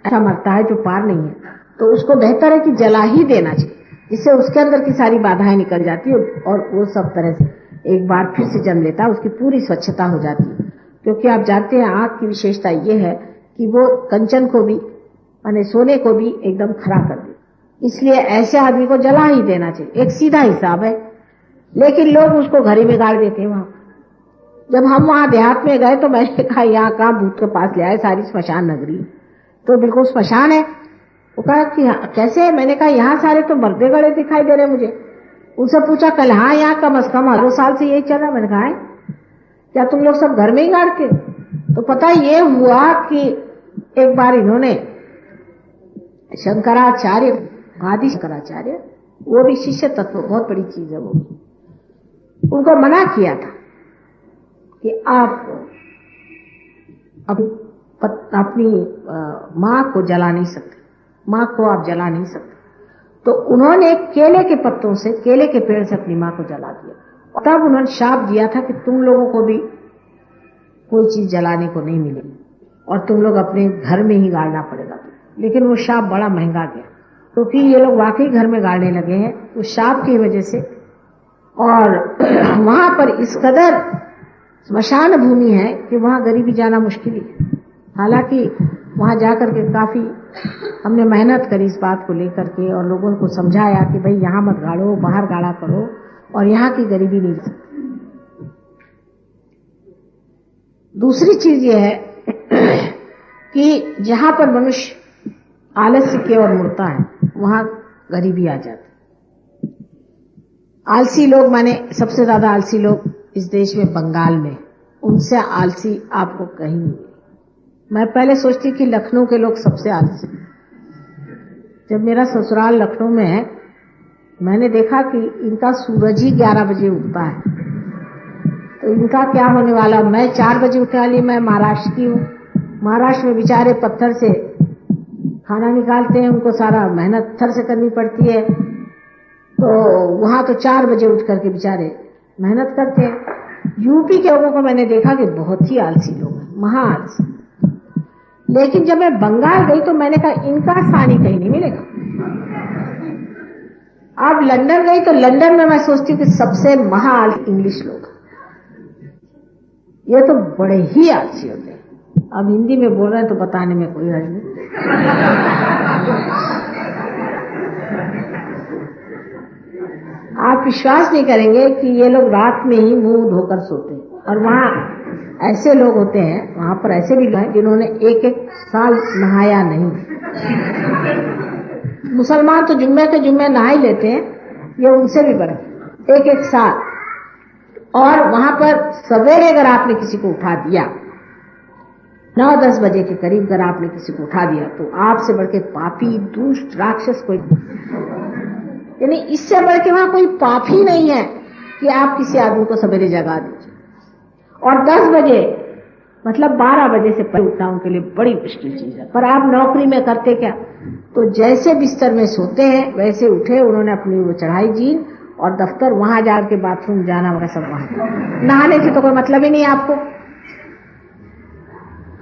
ऐसा मरता है जो पार नहीं है तो उसको बेहतर है कि जला ही देना चाहिए, जिससे उसके अंदर की सारी बाधाएं निकल जाती है और वो सब तरह से एक बार फिर से जन्म लेता है, उसकी पूरी स्वच्छता हो जाती है। क्योंकि आप जानते हैं आंख की विशेषता ये है कि वो कंचन को भी माने सोने को भी एकदम खरा कर दे, इसलिए ऐसे आदमी को जला ही देना चाहिए। एक सीधा हिसाब है, लेकिन लोग उसको घर ही में गाड़ देते हैं। वहां जब हम वहां देहात में गए तो मैंने कहा यहाँ कहाँ भूत के पास ले आए, सारी स्मशान नगरी तो बिल्कुल स्मशान है। वो कहा कि कैसे? मैंने कहा यहाँ सारे तो मर्दे गड़े दिखाई दे रहे मुझे। उनसे पूछा कल, हाँ यहाँ कम से कम 2 साल से यही चल रहा। मैंने कहा क्या तुम लोग सब घर में ही गाड़ते? तो पता ये हुआ कि एक बार इन्होंने शंकराचार्य, आदि शंकराचार्य, वो भी शिष्य तत्व, बहुत बड़ी चीज है वो, उनको मना किया था कि आप अपनी माँ को जला नहीं सकते, माँ को आप जला नहीं सकते। तो उन्होंने केले के पत्तों से, केले के पेड़ से अपनी माँ को जला दिया। तब उन्होंने शाप दिया था कि तुम लोगों को भी कोई चीज जलाने को नहीं मिलेगी और तुम लोग अपने घर में ही गाड़ना पड़ेगा। लेकिन वो शाप बड़ा महंगा गया, क्योंकि ये लोग वाकई घर में गाड़ने लगे हैं उस शाप की वजह से। और वहां पर इस कदर स्मशान भूमि है कि वहां गरीबी जाना मुश्किल है। हालांकि वहां जाकर के काफी हमने मेहनत करी इस बात को लेकर के और लोगों को समझाया कि भाई यहाँ मत गाड़ो, बाहर गाड़ा करो और यहाँ की गरीबी नहीं सकती। दूसरी चीज ये है कि जहां पर मनुष्य आलस्य की ओर मुड़ता है वहां गरीबी आ जाती। आलसी लोग, माने सबसे ज्यादा आलसी लोग इस देश में बंगाल में, उनसे आलसी आपको कहीं नहीं मिले। मैं पहले सोचती कि लखनऊ के लोग सबसे आलसी। जब मेरा ससुराल लखनऊ में है, मैंने देखा कि इनका सूरज ही 11 बजे उगता है, तो इनका क्या होने वाला। मैं 4 बजे उठने वाली, मैं महाराष्ट्र की हूँ। महाराष्ट्र में बेचारे पत्थर से खाना निकालते हैं, उनको सारा मेहनत पत्थर से करनी पड़ती है, तो वहां तो 4 बजे उठ करके बेचारे मेहनत करते हैं। यूपी के लोगों को मैंने देखा कि बहुत ही आलसी लोग हैं, महा आलसी। लेकिन जब मैं बंगाल गई तो मैंने कहा इनका सानी कहीं नहीं मिलेगा। अब लंदन गई तो लंदन में मैं सोचती हूँ कि सबसे महा आलसी इंग्लिश लोग, ये तो बड़े ही आलसी होते हैं। अब हिंदी में बोल रहे हैं तो बताने में कोई हर्ज नहीं। आप विश्वास नहीं करेंगे कि ये लोग रात में ही मुंह धोकर सोते हैं, और वहां ऐसे लोग होते हैं, वहां पर ऐसे भी लोग हैं जिन्होंने 1-1 साल नहाया नहीं। मुसलमान तो जुम्मे के जुम्मे नहा ही लेते हैं, ये उनसे भी बड़े 1-1 साल। और वहां पर सवेरे अगर आपने किसी को उठा दिया, 9-10 बजे के करीब अगर आपने किसी को उठा दिया, तो आपसे बढ़ के पापी, दुष्ट, राक्षस कोई, यानी इससे बढ़ के वहां कोई पाप ही नहीं है कि आप किसी आदमी को सवेरे जगा दीजिए। और 10 बजे मतलब 12 बजे से पहले उठना उनके लिए बड़ी मुश्किल चीज है। पर आप नौकरी में करते क्या, तो जैसे बिस्तर में सोते हैं वैसे उठे, उन्होंने अपनी वो चढ़ाई जीन और दफ्तर, वहां जाकर बाथरूम जाना वगैरह सब वहां। नहाने से तो कोई मतलब ही नहीं है आपको,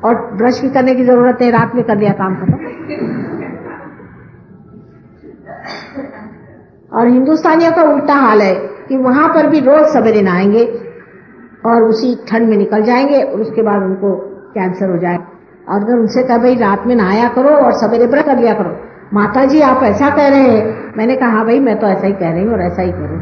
और ब्रश भी करने की जरूरत है, रात में कर लिया काम खत्म। और हिंदुस्तानियों का उल्टा हाल है कि वहां पर भी रोज सवेरे नहाएंगे और उसी ठंड में निकल जाएंगे और उसके बाद उनको कैंसर हो जाए। और अगर उनसे कहा भाई रात में नहाया करो और सवेरे ब्रश कर लिया करो, माता जी आप ऐसा कह रहे हैं। मैंने कहा हाँ भाई मैं तो ऐसा ही कह रही हूँ और ऐसा ही करूँ।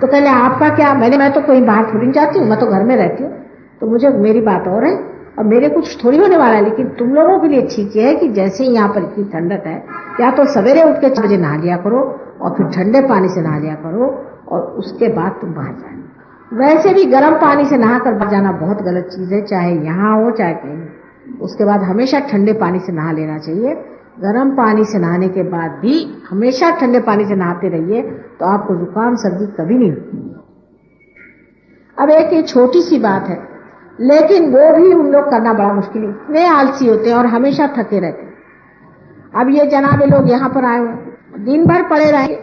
तो कहले आपका क्या? मैं तो कहीं बाहर थोड़ी जाती हूँ, मैं तो घर में रहती हूँ, तो मुझे मेरी बात और है और मेरे कुछ थोड़ी होने वाला है। लेकिन तुम लोगों के लिए ठीक है कि जैसे ही यहाँ पर इतनी ठंडक है, या तो सवेरे उठ के 4 बजे नहा लिया करो और फिर ठंडे पानी से नहा लिया करो और उसके बाद तुम बाहर जाए। वैसे भी गर्म पानी से नहाकर बाहर जाना बहुत गलत चीज है, चाहे यहाँ हो चाहे कहीं। उसके बाद हमेशा ठंडे पानी से नहा लेना चाहिए। गर्म पानी से नहाने के बाद भी हमेशा ठंडे पानी से नहाते रहिए तो आपको जुकाम सर्दी कभी नहीं होती। अब एक ये छोटी सी बात है, लेकिन वो भी उन लोग करना बड़ा मुश्किल है, इतने आलसी होते हैं और हमेशा थके रहते हैं। अब ये जनाबे लोग यहाँ पर आए हुए, दिन भर पड़े रहेंगे,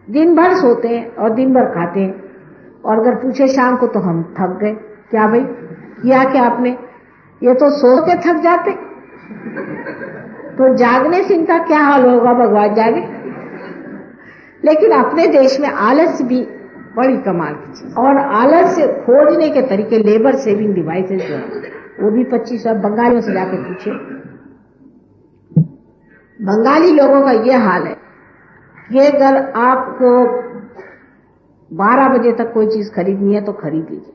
दिन भर सोते हैं और दिन भर खाते हैं, और अगर पूछे शाम को तो हम थक गए। क्या भाई किया क्या आपने? ये तो सो के थक जाते, तो जागने से इनका क्या हाल होगा, भगवान जागे। लेकिन अपने देश में आलस भी बड़ी कमाल की चीज, और आलस से खोजने के तरीके, लेबर सेविंग डिवाइसेस जो है वो भी 25 बंगालियों से जाके पूछे। बंगाली लोगों का ये हाल है कि अगर आपको 12 बजे तक कोई चीज खरीदनी है तो खरीद लीजिए,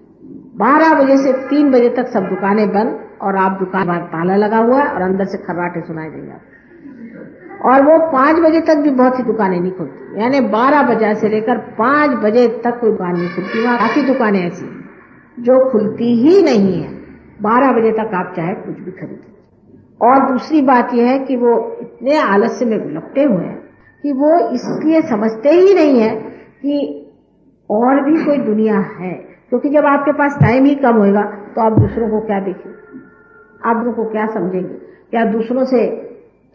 12 बजे से 3 बजे तक सब दुकानें बंद, और आप दुकान पर ताला लगा हुआ है और अंदर से खर्राटे सुनाई देंगे आपको। और वो 5 बजे तक भी बहुत सी दुकानें नहीं खुलती, यानी 12 बजे से लेकर 5 बजे तक कोई दुकान नहीं खुलती। वहां काफी दुकानें ऐसी जो खुलती ही नहीं है, 12 बजे तक आप चाहे कुछ भी खरीदिए। और दूसरी बात यह है कि वो इतने आलस्य में लपटे हुए हैं कि वो इसलिए समझते ही नहीं है कि और भी कोई दुनिया है, क्योंकि जब आपके पास टाइम ही कम होगा तो आप दूसरों को क्या देखेंगे, आप लोगों को क्या समझेंगे, क्या दूसरों से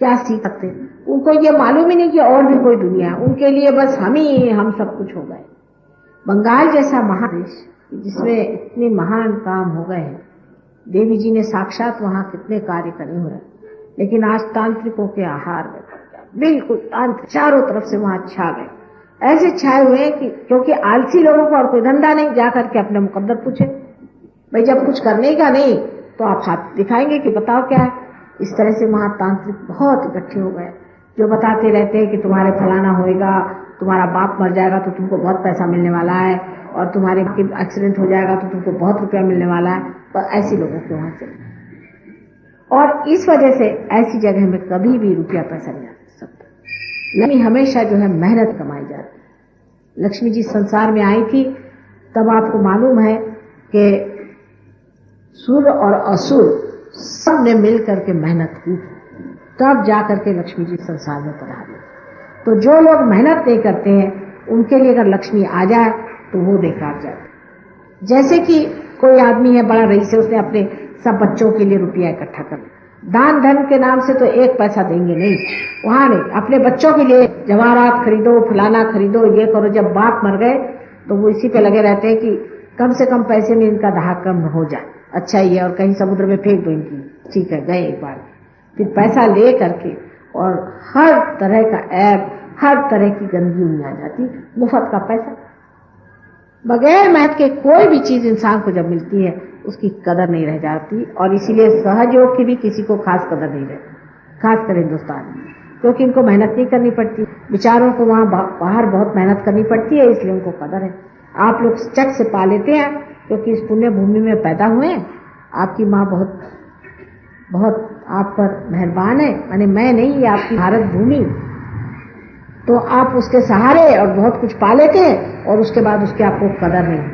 क्या सीख सकते हैं? उनको ये मालूम ही नहीं कि और भी कोई दुनिया है, उनके लिए बस हम सब कुछ हो गए। बंगाल जैसा महादेश जिसमें इतने महान काम हो गए हैं, देवी जी ने साक्षात वहां कितने कार्य करे हुए हैं, लेकिन आज तांत्रिकों के आहार में बिल्कुल तांत्रिक चारों तरफ से वहां छा गए, ऐसे छाए हुए हैं कि क्योंकि आलसी लोगों को और कोई धंधा नहीं, जाकर के अपने मुकद्दर पूछे, भाई जब कुछ करने का नहीं तो आप हाथ दिखाएंगे कि बताओ क्या है। इस तरह से वहां तांत्रिक बहुत इकट्ठे हो गए, जो बताते रहते हैं कि तुम्हारे फलाना होएगा, तुम्हारा बाप मर जाएगा तो तुमको बहुत पैसा मिलने वाला है, और तुम्हारे एक्सीडेंट हो जाएगा तो तुमको बहुत रुपया मिलने वाला है। पर ऐसी लोगों के वहां से, और इस वजह से ऐसी जगह में कभी भी रुपया पैसा नहीं आ सकता। लक्ष्मी हमेशा जो है मेहनत कमाई जाती है। लक्ष्मी जी संसार में आई थी तब आपको मालूम है कि सुर और असुर सब ने मिल करके मेहनत की, तब जाकर के लक्ष्मी जी संसार में पधारी। तो जो लोग मेहनत नहीं करते हैं उनके लिए अगर लक्ष्मी आ जाए तो वो बेकार जाए। जैसे कि कोई आदमी है बड़ा रईस है, उसने अपने सब बच्चों के लिए रुपया इकट्ठा कर, दान धर्म के नाम से तो 1 पैसा देंगे नहीं, वहां नहीं, अपने बच्चों के लिए जवाहरात खरीदो, फलाना खरीदो, ये करो। जब बाप मर गए तो वो इसी पे लगे रहते हैं कि कम से कम पैसे में इनका दाह कम हो जाए, अच्छा ही है, और कहीं समुद्र में फेंक दो इनकी, ठीक है गए एक बार। फिर पैसा ले करके और हर तरह का ऐप, हर तरह की गंदगी उन्हें आ जाती, मुफ्त का पैसा। बगैर मेहनत के कोई भी चीज इंसान को जब मिलती है उसकी कदर नहीं रह जाती, और इसीलिए सहयोग की भी किसी को खास कदर नहीं रहती, खासकर हिंदुस्तान में, क्योंकि इनको मेहनत नहीं करनी पड़ती। बेचारों को वहां बाहर बहुत मेहनत करनी पड़ती है, इसलिए उनको कदर है। आप लोग चक से पा लेते हैं क्योंकि इस पुण्य भूमि में पैदा हुए हैं। आपकी माँ बहुत बहुत आप पर मेहरबान है, माने मैं नहीं, ये आपकी भारत भूमि, तो आप उसके सहारे और बहुत कुछ पा लेते हैं, और उसके बाद उसके आपको कदर नहीं।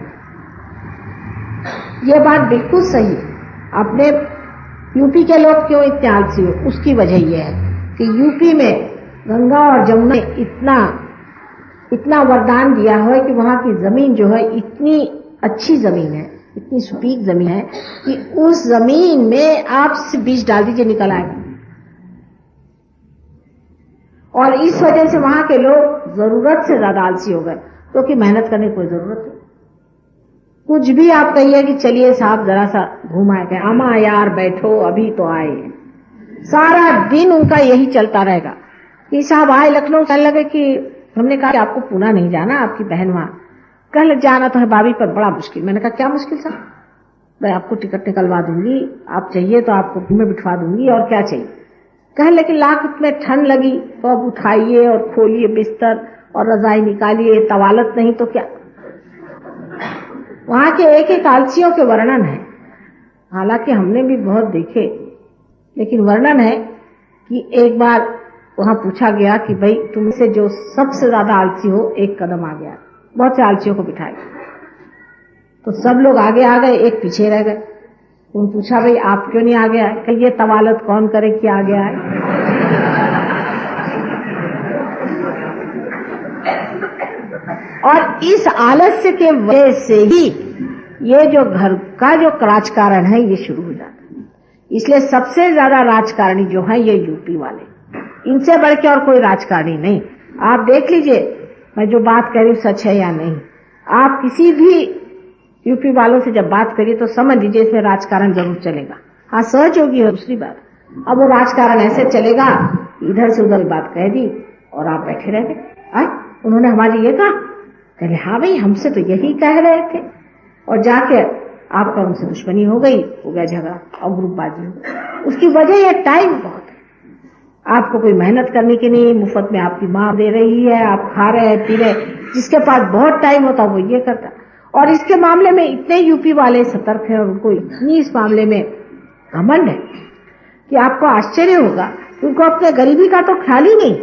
ये बात बिल्कुल सही। अपने यूपी के लोग क्यों इतने आलसी हो, उसकी वजह यह है कि यूपी में गंगा और जमुना इतना वरदान दिया है कि वहां की जमीन जो है इतनी अच्छी जमीन है, इतनी सुपीक जमीन है कि उस जमीन में आप सिर्फ बीज डाल दीजिए निकल आएगा। और इस वजह से वहां के लोग जरूरत से ज्यादा आलसी हो गए, क्योंकि मेहनत करने की कोई जरूरत नहीं। कुछ भी आप कहिए कि चलिए साहब जरा सा घूम आए, गए अमा यार बैठो अभी तो आए, सारा दिन उनका यही चलता रहेगा कि साहब आए लखनऊ, कहने लगे कि हमने कहा कि आपको पुणे नहीं जाना, आपकी बहन वहां, कल जाना तो है भाभी पर बड़ा मुश्किल। मैंने कहा क्या मुश्किल साहब, मैं आपको टिकट निकलवा दूंगी, आप चाहिए तो आपको में बिठवा दूंगी, और क्या चाहिए। कहे लेकिन लाख इतने ठंड लगी, तो अब उठाइए और खोलिए बिस्तर और रजाई निकालिए, तवालत नहीं तो क्या। वहां के एक एक आलसियों के वर्णन है, हालांकि हमने भी बहुत देखे, लेकिन वर्णन है कि एक बार वहां पूछा गया कि भाई तुमसे जो सबसे ज्यादा आलसी हो एक कदम आ गया, बहुत से आलसियों को बिठाए, तो सब लोग आगे आ गए, एक पीछे रह गए। उन्होंने पूछा भाई आप क्यों नहीं आ गया है, कि ये तवालत कौन करे कि आ गया है। और इस आलस्य के वजह से ही ये जो घर का जो राजकारण है ये शुरू हो जाता है। इसलिए सबसे ज्यादा राजकारणी जो है ये यूपी वाले, इनसे बढ़ के और कोई राजकारणी नहीं। आप देख लीजिए मैं जो बात कह रही हूं सच है या नहीं। आप किसी भी यूपी वालों से जब बात करिए तो समझ लीजिए इसमें राजकारण जरूर चलेगा। हाँ, सहयोगी है दूसरी बात। अब वो राजकारण ऐसे चलेगा, इधर से उधर बात कह दी और आप बैठे रह गए। उन्होंने हमारे ये कहा, कहले हाँ भाई हमसे तो यही कह रहे थे, और जाके आपका उनसे दुश्मनी हो गई, हो गया झगड़ा और ग्रुपबाजी हो गई। उसकी वजह ये टाइम बहुत है। आपको कोई मेहनत करने की नहीं, मुफ्त में आपकी माँ दे रही है, आप खा रहे हैं पी रहे। जिसके पास बहुत टाइम होता वो ये करता। और इसके मामले में इतने यूपी वाले सतर्क हैं और उनको इतनी इस मामले में घमंड है कि आपको आश्चर्य होगा। उनको अपने गरीबी का तो ख्याल ही नहीं।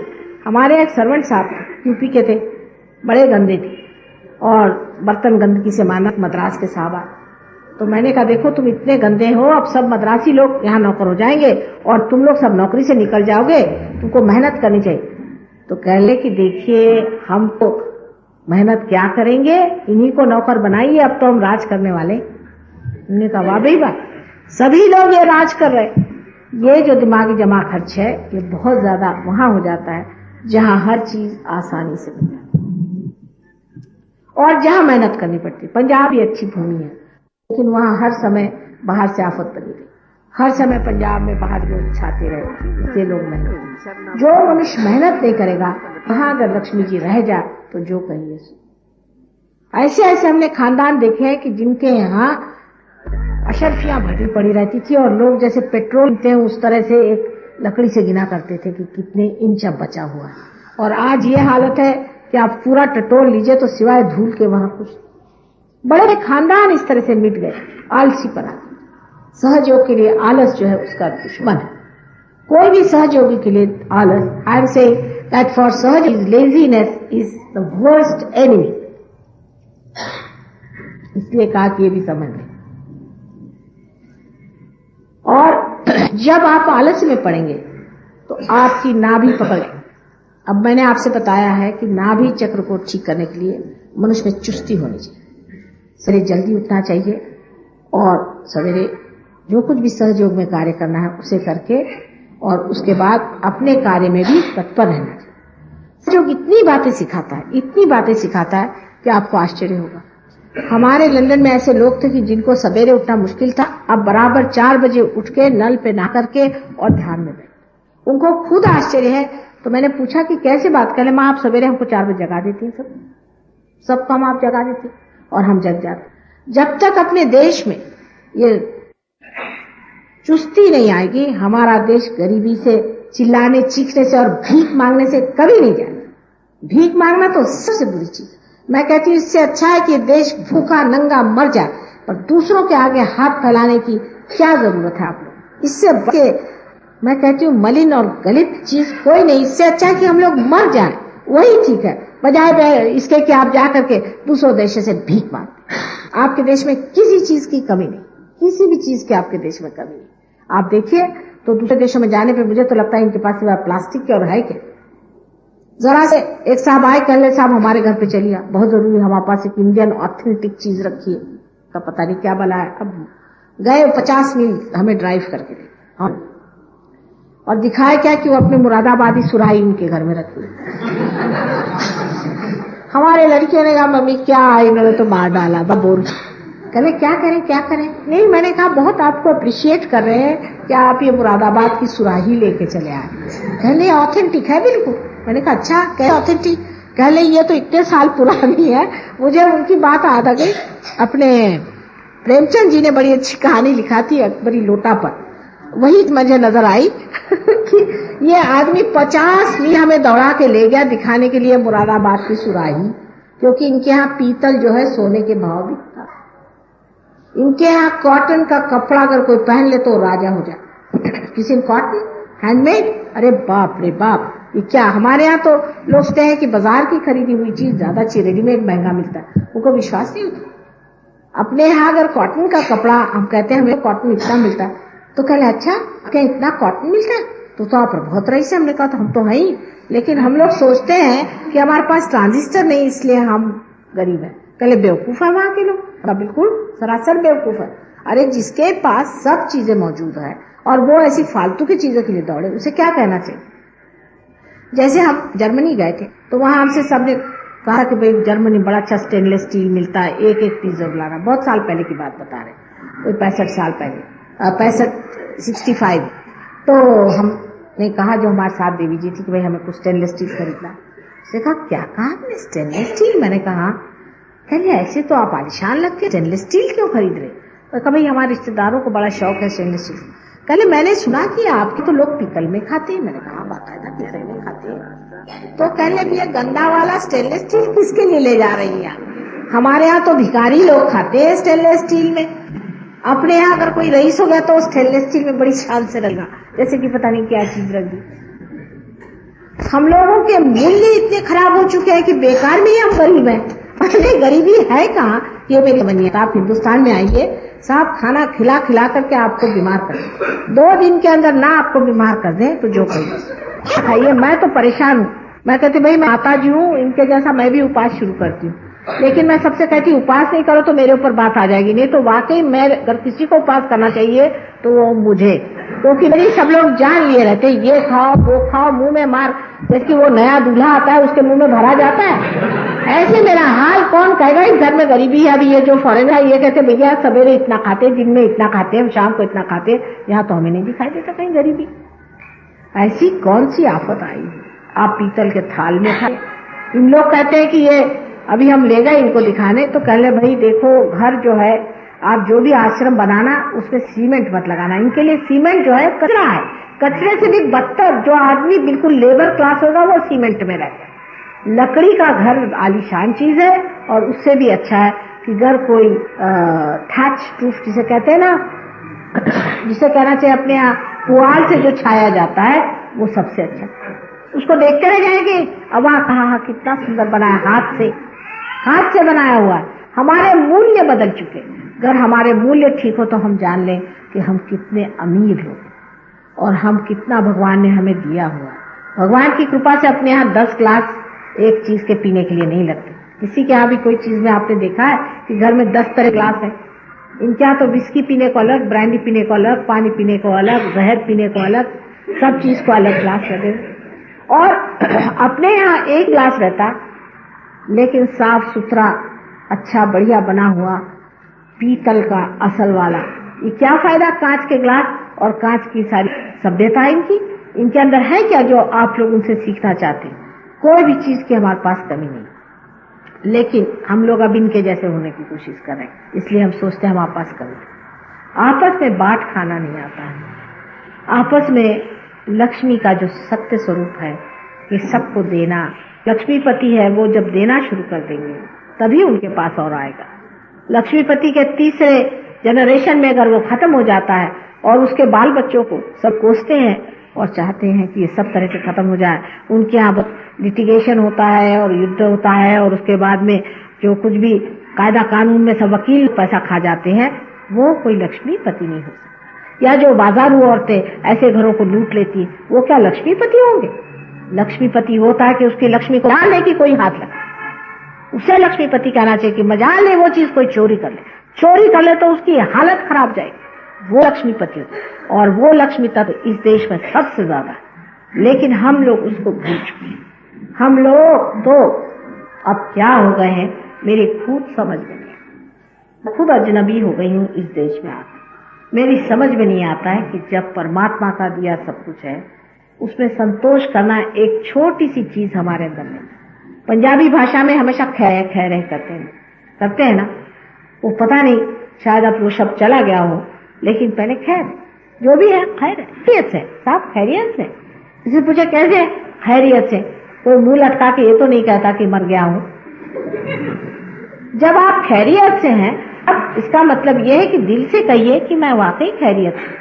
हमारे एक सर्वेंट साहब यूपी के थे, बड़े गंदे थे और बर्तन गंदगी से मानक मद्रास के साहब आए। तो मैंने कहा देखो तुम इतने गंदे हो, अब सब मद्रासी लोग यहाँ नौकर हो जाएंगे और तुम लोग सब नौकरी से निकल जाओगे, तुमको मेहनत करनी चाहिए। तो कह ले कि देखिए हम तो मेहनत क्या करेंगे, इन्हीं को नौकर बनाइए, अब तो हम राज करने वाले। उन्होंने कहा वाह भाई वाह, सभी लोग ये राज कर रहे। ये जो दिमागी जमा खर्च है ये बहुत ज्यादा वहां हो जाता है जहां हर चीज आसानी से मिल जाती है और जहां मेहनत करनी पड़ती है। पंजाब भी अच्छी भूमि है, लेकिन वहां हर समय बाहर से आफत बनी रही। हर समय पंजाब में बाहर लोग छाते रहे, इसलिए लोग मेहनत। जो मनुष्य मेहनत नहीं करेगा, वहां अगर लक्ष्मी जी रह जाए तो जो कहिए सो। ऐसे ऐसे हमने खानदान देखे हैं कि जिनके यहाँ अशर्फियां भरी पड़ी रहती थी और लोग जैसे पेट्रोल पीते हैं उस तरह से एक लकड़ी से गिना करते थे कि कितने इंच अब बचा हुआ है। और आज ये हालत है कि आप पूरा टटोल लीजिए तो सिवाय धूल के वहां कुछ। बड़े खानदान इस तरह से मिट गए, आलसी पना। सहयोग के लिए आलस जो है उसका दुश्मन है। कोई भी सहयोगी के लिए आलस, I am saying that for सहज is laziness is the worst enemy. इसलिए कहा कि ये भी समझ लें। और जब आप आलस्य में पड़ेंगे तो आपकी नाभि पकड़े। अब मैंने आपसे बताया है कि नाभि चक्र को ठीक करने के लिए मनुष्य में चुस्ती होनी चाहिए। सवेरे जल्दी उठना चाहिए और सवेरे जो कुछ भी सहयोग में कार्य करना है उसे करके और उसके बाद अपने कार्य में भी तत्पर रहना चाहिए। सहयोग इतनी बातें सिखाता है, इतनी बातें सिखाता है कि आपको आश्चर्य होगा। हमारे लंदन में ऐसे लोग थे कि जिनको सवेरे उठना मुश्किल था, अब बराबर 4 बजे उठ के नल पे नहा करके और ध्यान में बैठे। उनको खुद आश्चर्य है। तो मैंने पूछा कि कैसे बात कर ले माँ, आप सवेरे हमको 4 बजे जगा देती हैं, सब काम आप जगा देती और हम जग जाते। जब तक अपने देश में ये चुस्ती नहीं आएगी, हमारा देश गरीबी से, चिल्लाने चीखने से और भीख मांगने से कभी नहीं जाएगा। भीख मांगना तो सबसे बुरी चीज। मैं कहती हूँ इससे अच्छा है कि देश भूखा नंगा मर जाए, पर दूसरों के आगे हाथ फैलाने की क्या जरूरत है आप लोग। इससे बचे मैं कहती हूँ मलिन और गलित चीज कोई नहीं। इससे अच्छा है कि हम लोग मर जाएं, वही ठीक है, बजाय इसके कि आप जा करके दूसरों देशों से भीख मांगते। आपके देश में किसी चीज की कमी नहीं, किसी भी चीज की आपके देश में कमी नहीं। आप देखिए तो दूसरे देशों में जाने पे मुझे तो लगता है इनके पास सिवाय प्लास्टिक के और है क्या। जरा से एक साहब आए, कह ले साहब हमारे घर पे चलिए, बहुत जरूरी हमारे पास एक इंडियन ऑथेंटिक चीज रखी है। का पता नहीं क्या बला है। अब गए 50 मील हमें ड्राइव करके दे और दिखाए क्या कि वो अपने मुरादाबादी सुराही उनके घर में रखी। हमारे लड़कियों ने कहा मम्मी क्या इन्होंने तो मार डाला बोर। कहले क्या करें क्या करें। नहीं, मैंने कहा बहुत आपको अप्रिशिएट कर रहे हैं कि आप ये मुरादाबाद की सुराही लेके चले आए। कहले ऑथेंटिक है बिल्कुल। मैंने कहा अच्छा क्या ऑथेंटिक। कहले ये तो इतने साल पुरानी है। मुझे उनकी बात याद आ गई। अपने प्रेमचंद जी ने बड़ी अच्छी कहानी लिखा थी अकबरी लोटा पर, वही मुझे नजर आई कि ये आदमी 50 मील हमें दौड़ा के ले गया दिखाने के लिए मुरादाबाद की सुराही, क्योंकि इनके यहाँ पीतल जो है सोने के भाव बिकता। इनके यहाँ कॉटन का कपड़ा अगर कोई पहन ले तो राजा हो जाए। किसी कॉटन हैंडमेड, अरे बाप रे बाप, ये क्या। हमारे यहाँ तो लोग सोचते हैं कि बाजार की खरीदी हुई चीज ज्यादा अच्छी, रेडीमेड महंगा मिलता है, उनको विश्वास नहीं होता। अपने यहाँ अगर कॉटन का कपड़ा हम कहते हैं हमें कॉटन इतना मिलता है तो कहले अच्छा क्या इतना कॉटन मिलता है तो आप बहुत रईस है। हमने कहा तो हम तो है ही, लेकिन हम लोग सोचते हैं कि हमारे पास ट्रांजिस्टर नहीं इसलिए हम गरीब हैं। कहले बेवकूफ है वहां के लोग। बिल्कुल सरासर बेवकूफ है। अरे जिसके पास सब चीजें मौजूद है और वो ऐसी फालतू की चीजों के लिए दौड़े, उसे क्या कहना चाहिए। जैसे हम जर्मनी गए थे तो वहां हमसे सबने कहा कि भाई जर्मनी बड़ा अच्छा स्टेनलेस स्टील मिलता है, एक एक पीस जरूर लाना। बहुत साल पहले की बात बता रहे, कोई 65 साल पहले, 65। तो हमने कहा जो हमारे साथ देवी जी थी कि भाई हमें कुछ स्टेनलेस स्टील खरीदना। उसने कहा क्या कहा आपने, स्टेनलेस स्टील? मैंने कहा कहले ऐसे तो आप आलिशान लगते, स्टेनलेस स्टील क्यों खरीद रहे? तो कहा भाई हमारे रिश्तेदारों को बड़ा शौक है स्टेनलेस स्टील। कहले मैंने सुना कि आपके तो लोग पीतल में खाते हैं। मैंने कहा बाकायदा पीतल में खाते हैं। तो कहले भैया गंदा वाला स्टेनलेस स्टील किसके लिए ले जा रही हैं? हमारे यहाँ तो भिखारी लोग खाते हैं स्टेनलेस स्टील में, अपने यहाँ अगर कोई रईस हो गया तो स्टेनलेस स्टील में बड़ी शान से रखा, जैसे कि पता नहीं क्या चीज रख दी। हम लोगों के मूल्य इतने खराब हो चुके हैं कि बेकार में ही हम गरीब हैं। अरे गरीबी है कहाँ? ये मेरी तमन्ना, आप हिंदुस्तान में आइए, साहब खाना खिला खिला करके आपको बीमार कर दें, 2 दिन के अंदर ना आपको बीमार कर दें तो जो कहिए खाइए। मैं तो परेशान हूँ। मैं कहती भाई मैं माता जी हूँ, इनके जैसा मैं भी उपास शुरू करती हूँ, लेकिन मैं सबसे कहती उपास नहीं करो तो मेरे ऊपर बात आ जाएगी। नहीं तो वाकई मैं अगर किसी को उपास करना चाहिए तो वो मुझे, क्योंकि मेरी सब लोग जान लिए रहते ये खाओ वो खाओ, मुंह में मार, जैसे वो नया दूल्हा आता है उसके मुंह में भरा जाता है। ऐसे मेरा हाल कौन कहेगा? इस घर में गरीबी है। अभी ये जो फॉरेन है ये कहते भैया सवेरे इतना खाते, दिन में इतना खाते हैं, शाम को इतना खाते हैं, यहाँ तो हमें नहीं दिखाई देता कहीं गरीबी। ऐसी कौन सी आफत आई? आप पीतल के थाल में खाए। इन लोग कहते हैं कि ये अभी हम ले गए इनको दिखाने, तो कह ले भाई देखो घर जो है आप जो भी आश्रम बनाना उसमें सीमेंट मत लगाना। इनके लिए सीमेंट जो है कचरा है, कचरे से भी बदतर। जो आदमी बिल्कुल लेबर क्लास होगा वो सीमेंट में रहता है। लकड़ी का घर आलीशान चीज है, और उससे भी अच्छा है कि घर कोई थैच प्रूफ जिसे कहते हैं ना, जिसे कहना चाहिए अपने यहाँ पुआल से जो छाया जाता है वो सबसे अच्छा। उसको देखते रह जाएंगे, अब वहाँ कहा कितना सुंदर बनाया, हाथ से बनाया हुआ है। हमारे मूल्य बदल चुके। अगर हमारे मूल्य ठीक हो तो हम जान लें कि हम कितने अमीर लोग और हम कितना भगवान ने हमें दिया हुआ है। भगवान की कृपा से अपने यहाँ 10 ग्लास एक चीज के पीने के लिए नहीं लगते। किसी के यहाँ भी कोई चीज में आपने देखा है कि घर में 10 तरह ग्लास है? इनके यहाँ तो विस्की पीने को अलग, ब्रांडी पीने को अलग, पानी पीने को अलग, जहर पीने को अलग, सब चीज को अलग ग्लास लगे। और अपने यहाँ एक ग्लास रहता लेकिन साफ सुथरा अच्छा बढ़िया बना हुआ पीतल का असल वाला। ये क्या फायदा कांच के ग्लास और कांच की सारी सभ्यता इनके अंदर है क्या जो आप लोग उनसे सीखना चाहते हैं? कोई भी चीज की हमारे पास कमी नहीं, लेकिन हम लोग अब इनके जैसे होने की कोशिश कर रहे हैं, इसलिए हम सोचते हैं हमारे पास कमी। आपस में बांट खाना नहीं आता है। आपस में लक्ष्मी का जो सत्य स्वरूप है कि सबको देना, लक्ष्मीपति है वो जब देना शुरू कर देंगे तभी उनके पास और आएगा। लक्ष्मीपति के तीसरे जनरेशन में अगर वो खत्म हो जाता है और उसके बाल बच्चों को सब कोसते हैं और चाहते हैं कि ये सब तरह से खत्म हो जाए, उनके यहाँ लिटिगेशन होता है और युद्ध होता है और उसके बाद में जो कुछ भी कायदा कानून में सब वकील पैसा खा जाते हैं, वो कोई लक्ष्मीपति नहीं हो सकता। या जो बाजारू औरतें ऐसे घरों को लूट लेती है, वो क्या लक्ष्मीपति होंगे? लक्ष्मीपति होता है कि उसकी लक्ष्मी को मजाल ले कि कोई हाथ लगा, उसे लक्ष्मीपति कहना चाहिए कि मजाल ले वो चीज कोई चोरी कर ले तो उसकी हालत खराब जाएगी, वो लक्ष्मीपति होता है। और वो लक्ष्मी तत्व इस देश में सबसे ज्यादा है, लेकिन हम लोग उसको भूल चुके हैं। हम लोग तो अब क्या हो गए हैं मेरी खुद समझ में नहीं आता। खुद अजनबी हो गई हूँ इस देश में आकर। मेरी समझ में नहीं आता है कि जब परमात्मा का दिया सब कुछ है उसमें संतोष करना एक छोटी सी चीज हमारे अंदर नहीं। पंजाबी भाषा में हमेशा खैर खैर करते हैं ना, वो पता नहीं शायद अब वो शब्द चला गया हो, लेकिन पहले खैर जो भी है खैरियत से, साफ खैरियत से। किसी पूछे कैसे? खैरियत से। कोई मुंह लटका के ये तो नहीं कहता कि मर गया हूं। जब आप खैरियत से हैं, अब इसका मतलब यह है कि दिल से कहिए कि मैं वाकई खैरियत हूं।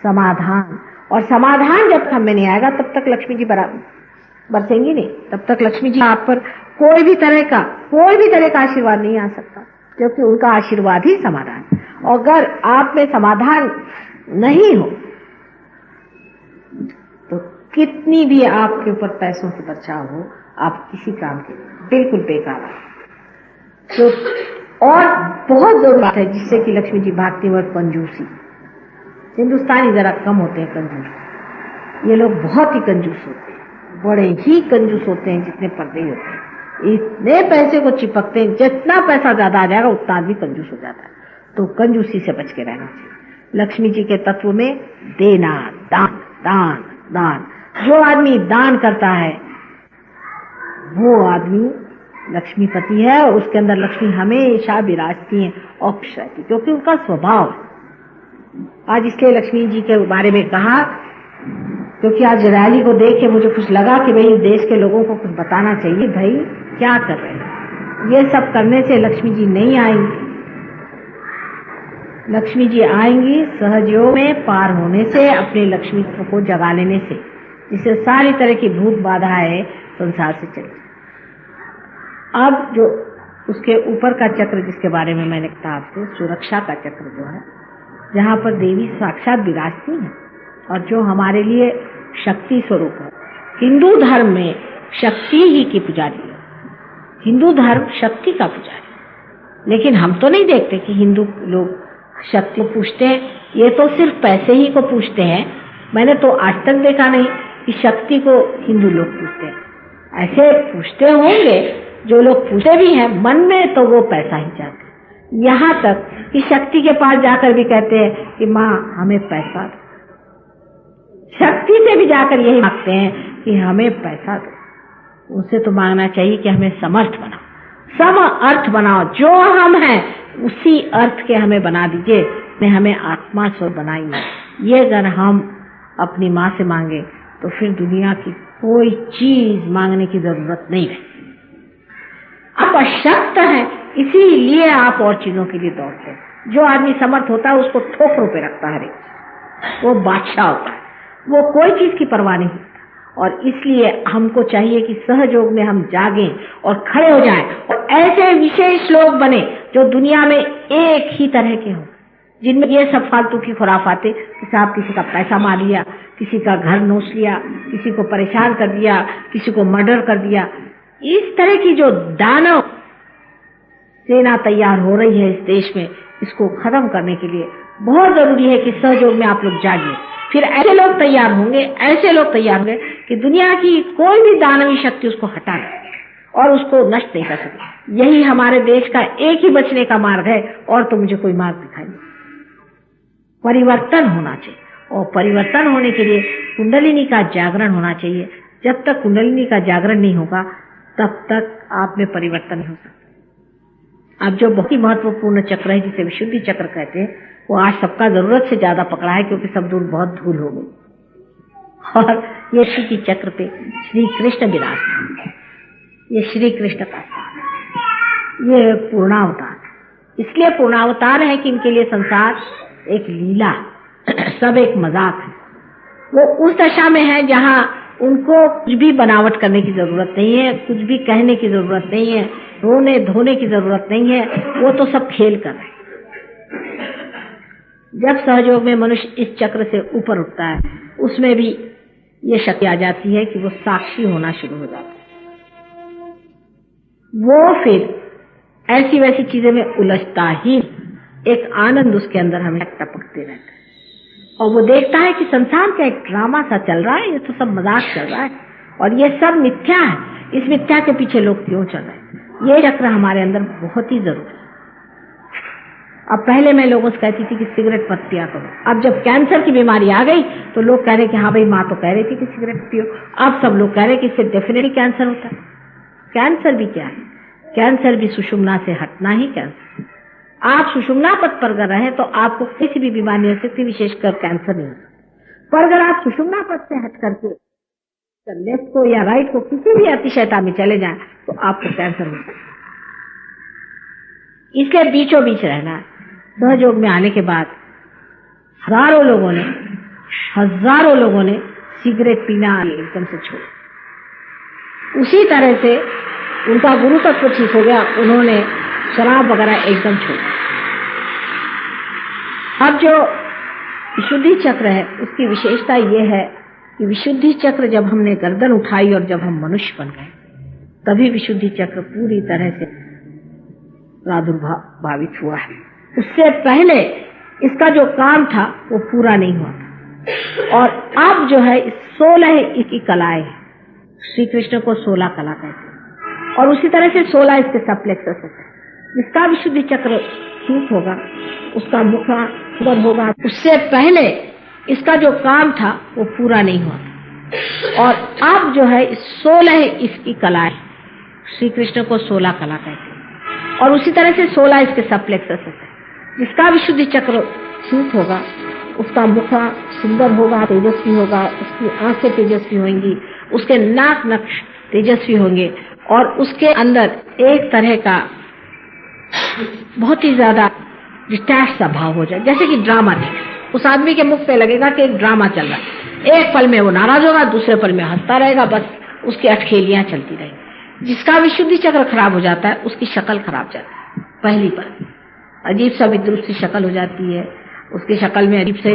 समाधान, और समाधान जब तक हमें नहीं आएगा तब तक लक्ष्मी जी बरसेंगी नहीं, तब तक लक्ष्मी जी आप पर कोई भी तरह का आशीर्वाद नहीं आ सकता, क्योंकि उनका आशीर्वाद ही समाधान। और अगर आप में समाधान नहीं हो तो कितनी भी आपके ऊपर पैसों की बचाव हो, आप किसी काम के बिल्कुल बेकार है। तो और बहुत जरूरत है जिससे कि लक्ष्मी जी भागती हुई कंजूसी। हिंदुस्तानी जरा कम होते हैं कंजूस, ये लोग बहुत ही कंजूस होते हैं, बड़े ही कंजूस होते हैं जितने पर्दे होते हैं। इतने पैसे को चिपकते हैं, जितना पैसा ज्यादा आ जाएगा उतना आदमी कंजूस हो जाता है। तो कंजूसी से बच के रहना चाहिए। लक्ष्मी जी के तत्व में देना, दान दान दान। जो आदमी दान करता है वो आदमी लक्ष्मीपति है और उसके अंदर लक्ष्मी हमेशा विराजती है और खुश रहती, क्योंकि उनका स्वभाव है। आज इसलिए लक्ष्मी जी के बारे में कहा, क्योंकि आज रैली को देख के मुझे कुछ लगा कि भाई देश के लोगों को कुछ बताना चाहिए, भाई क्या कर रहे हैं। ये सब करने से लक्ष्मी जी नहीं आएंगी। लक्ष्मी जी आएंगी सहजयोग में पार होने से, अपने लक्ष्मी को जगा लेने से, जिससे सारी तरह की भूत बाधाएं संसार से चली। अब जो उसके ऊपर का चक्र जिसके बारे में मैंने कहा आपसे, सुरक्षा का चक्र जो है, जहाँ पर देवी साक्षात विराजती है और जो हमारे लिए शक्ति स्वरूप है। हिंदू धर्म में शक्ति ही की पुजारी है, हिंदू धर्म शक्ति का पुजारी। लेकिन हम तो नहीं देखते कि हिंदू लोग शक्ति पूछते हैं, ये तो सिर्फ पैसे ही को पूछते हैं। मैंने तो आज तक देखा नहीं कि शक्ति को हिंदू लोग पूछते हैं। ऐसे पूछते होंगे जो लोग पूछते भी हैं मन में, तो वो पैसा ही चाहते हैं। यहाँ तक कि शक्ति के पास जाकर भी कहते हैं कि माँ हमें पैसा दो। शक्ति से भी जाकर यही मांगते हैं कि हमें पैसा दो। उनसे तो मांगना चाहिए कि हमें समर्थ बनाओ, सम अर्थ बनाओ, जो हम हैं उसी अर्थ के हमें बना दीजिए, ने हमें आत्मा स्वरूप बनाइए। ये अगर हम अपनी माँ से मांगे तो फिर दुनिया की कोई चीज मांगने की जरूरत नहीं है। आप अशक्त हैं, इसीलिए आप और चीजों के लिए दौड़ते हैं। जो आदमी समर्थ होता है उसको ठोकरों पे रखता है, वो बादशाह होता है, वो कोई चीज की परवाह नहीं करता। और इसलिए हमको चाहिए कि सहयोग में हम जागें और खड़े हो जाएं और ऐसे विशेष लोग बने जो दुनिया में एक ही तरह के हों, जिनमें ये सब फालतू की खुराफाते कि साहब किसी का पैसा मार लिया, किसी का घर नोच लिया, किसी को परेशान कर दिया, किसी को मर्डर कर दिया, इस तरह की जो दानव सेना तैयार हो रही है इस देश में, इसको खत्म करने के लिए बहुत जरूरी है कि सहयोग में आप लोग जागिए। फिर ऐसे लोग तैयार होंगे, ऐसे लोग तैयार होंगे कि दुनिया की कोई भी दानवी शक्ति उसको हटा ले और उसको नष्ट नहीं कर सके। यही हमारे देश का एक ही बचने का मार्ग है, और तो मुझे कोई मार्ग दिखाई नहीं। परिवर्तन होना चाहिए और परिवर्तन होने के लिए कुंडलिनी का जागरण होना चाहिए। जब तक कुंडलिनी का जागरण नहीं होगा तब तक आप में परिवर्तन नहीं हो सकता। अब जो बहुत ही महत्वपूर्ण चक्र है जिसे विशुद्धि चक्र कहते हैं, वो आज सबका जरूरत से ज्यादा पकड़ा है, क्योंकि सब दूर बहुत धूल हो गई। और ये विशुद्धि चक्र पे श्री कृष्ण विराजमान है। ये श्री कृष्ण का स्थान है, ये पूर्णावतार है। इसलिए पूर्णावतार है कि इनके लिए संसार एक लीला, सब एक मजाक है। वो उस दशा में है जहाँ उनको कुछ भी बनावट करने की जरूरत नहीं है, कुछ भी कहने की जरूरत नहीं है, रोने धोने की जरूरत नहीं है, वो तो सब खेल कर रहे हैं। जब सहयोग में मनुष्य इस चक्र से ऊपर उठता है, उसमें भी ये शक्ति आ जाती है कि वो साक्षी होना शुरू हो जाता है। वो फिर ऐसी वैसी चीजें में उलझता ही, एक आनंद उसके अंदर हमें टपकते रहता है और वो देखता है कि संसार का एक ड्रामा सा चल रहा है, ये तो सब मजाक चल रहा है और ये सब मिथ्या है। इस मिथ्या के पीछे लोग क्यों चल रहे हैं? ये चक्र हमारे अंदर बहुत ही जरूरी है। अब पहले मैं लोगों से कहती थी कि सिगरेट मत पिया करो। अब जब कैंसर की बीमारी आ गई तो लोग कह रहे कि हाँ भाई माँ तो कह रही थी कि सिगरेट पियो। अब सब लोग कह रहे कि इससे डेफिनेटली कैंसर होता है। कैंसर भी क्या है? कैंसर भी सुषुम्ना से हटना ही कैंसर। आप सुषुम्ना पथ पर अगर रहे तो आपको किसी भी बीमारी हो सकती, विशेषकर कैंसर नहीं हो सकता। पर अगर आप सुषुम्ना पथ से हट करके लेफ्ट को या राइट को किसी भी अतिशयता में चले जाएं तो आपको कैंसर हो सकता है। इसलिए बीचों बीच रहना है। सहयोग में आने के बाद हजारों लोगों ने सिगरेट पीना एकदम से छोड़ा। उसी तरह से उनका गुरु तत्व ठीक हो गया, उन्होंने शराब वगैरह एकदम छोड़ा। अब जो विशुद्धि चक्र है उसकी विशेषता ये है कि विशुद्धि चक्र जब हमने गर्दन उठाई और जब हम मनुष्य बन गए, तभी विशुद्धि चक्र पूरी तरह से प्रादुर्भावित हुआ है। उससे पहले इसका जो काम था वो पूरा नहीं हुआ था। और अब जो है 16 इसकी कलाएं हैं। श्री कृष्ण को 16 कला कहते हैं। और उसी तरह से 16 इसके सब प्लेक्सस होते हैं। जिसका विशुद्धि चक्र ठीक होगा उसका मुख सुंदर होगा। उससे पहले इसका जो काम था वो पूरा नहीं हुआ और अब जो है 16 इसकी कला है। श्री कृष्ण को 16 कला कहते हैं और उसी तरह से 16 इसके सब प्लेक्सस होते हैं। जिसका विशुद्धि चक्र ठीक होगा उसका मुख सुंदर होगा, तेजस्वी होगा, उसकी आंखें तेजस्वी होंगी, उसके नाक नक्श तेजस्वी होंगे और उसके अंदर एक तरह का बहुत ही ज्यादा डिटैच सा भाव हो जाए, जैसे कि ड्रामा देख। उस आदमी के मुख पे लगेगा कि एक ड्रामा चल रहा है। एक पल में वो नाराज होगा, दूसरे पल में हंसता रहेगा, बस उसकी अटखेलियां चलती रहेंगी। जिसका विशुद्धि चक्र खराब हो जाता है उसकी शक्ल खराब जाती है। पहली बार अजीब सा विद्रुप सी शक्ल हो जाती है, उसकी शक्ल में अजीब से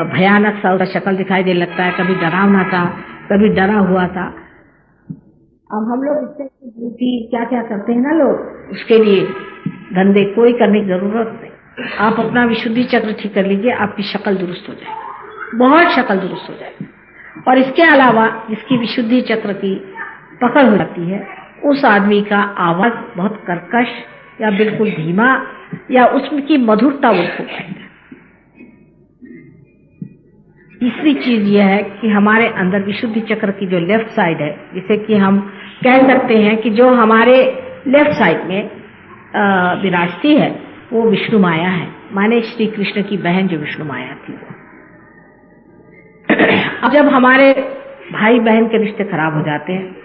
भयानक सा उसका शक्ल दिखाई देने लगता है, कभी डरावना था, कभी डरा हुआ था। अब हम लोग इससे ड्यूटी क्या क्या करते हैं ना लोग, उसके लिए धंधे कोई करने की जरूरत नहीं। आप अपना विशुद्धि चक्र ठीक कर लीजिए, आपकी शक्ल दुरुस्त हो जाएगी, बहुत शक्ल दुरुस्त हो जाएगी। और इसके अलावा जिसकी विशुद्धि चक्र की पकड़ हो जाती है उस आदमी का आवाज बहुत कर्कश या बिल्कुल धीमा या उसकी मधुरता वो खो पाएगा। तीसरी चीज यह है कि हमारे अंदर विशुद्धि चक्र की जो लेफ्ट साइड है, जिसे कि हम कह सकते हैं कि जो हमारे लेफ्ट साइड में विराजती है वो विष्णु माया है, माने श्री कृष्ण की बहन जो विष्णु माया थी वो। अब जब हमारे भाई बहन के रिश्ते खराब हो जाते हैं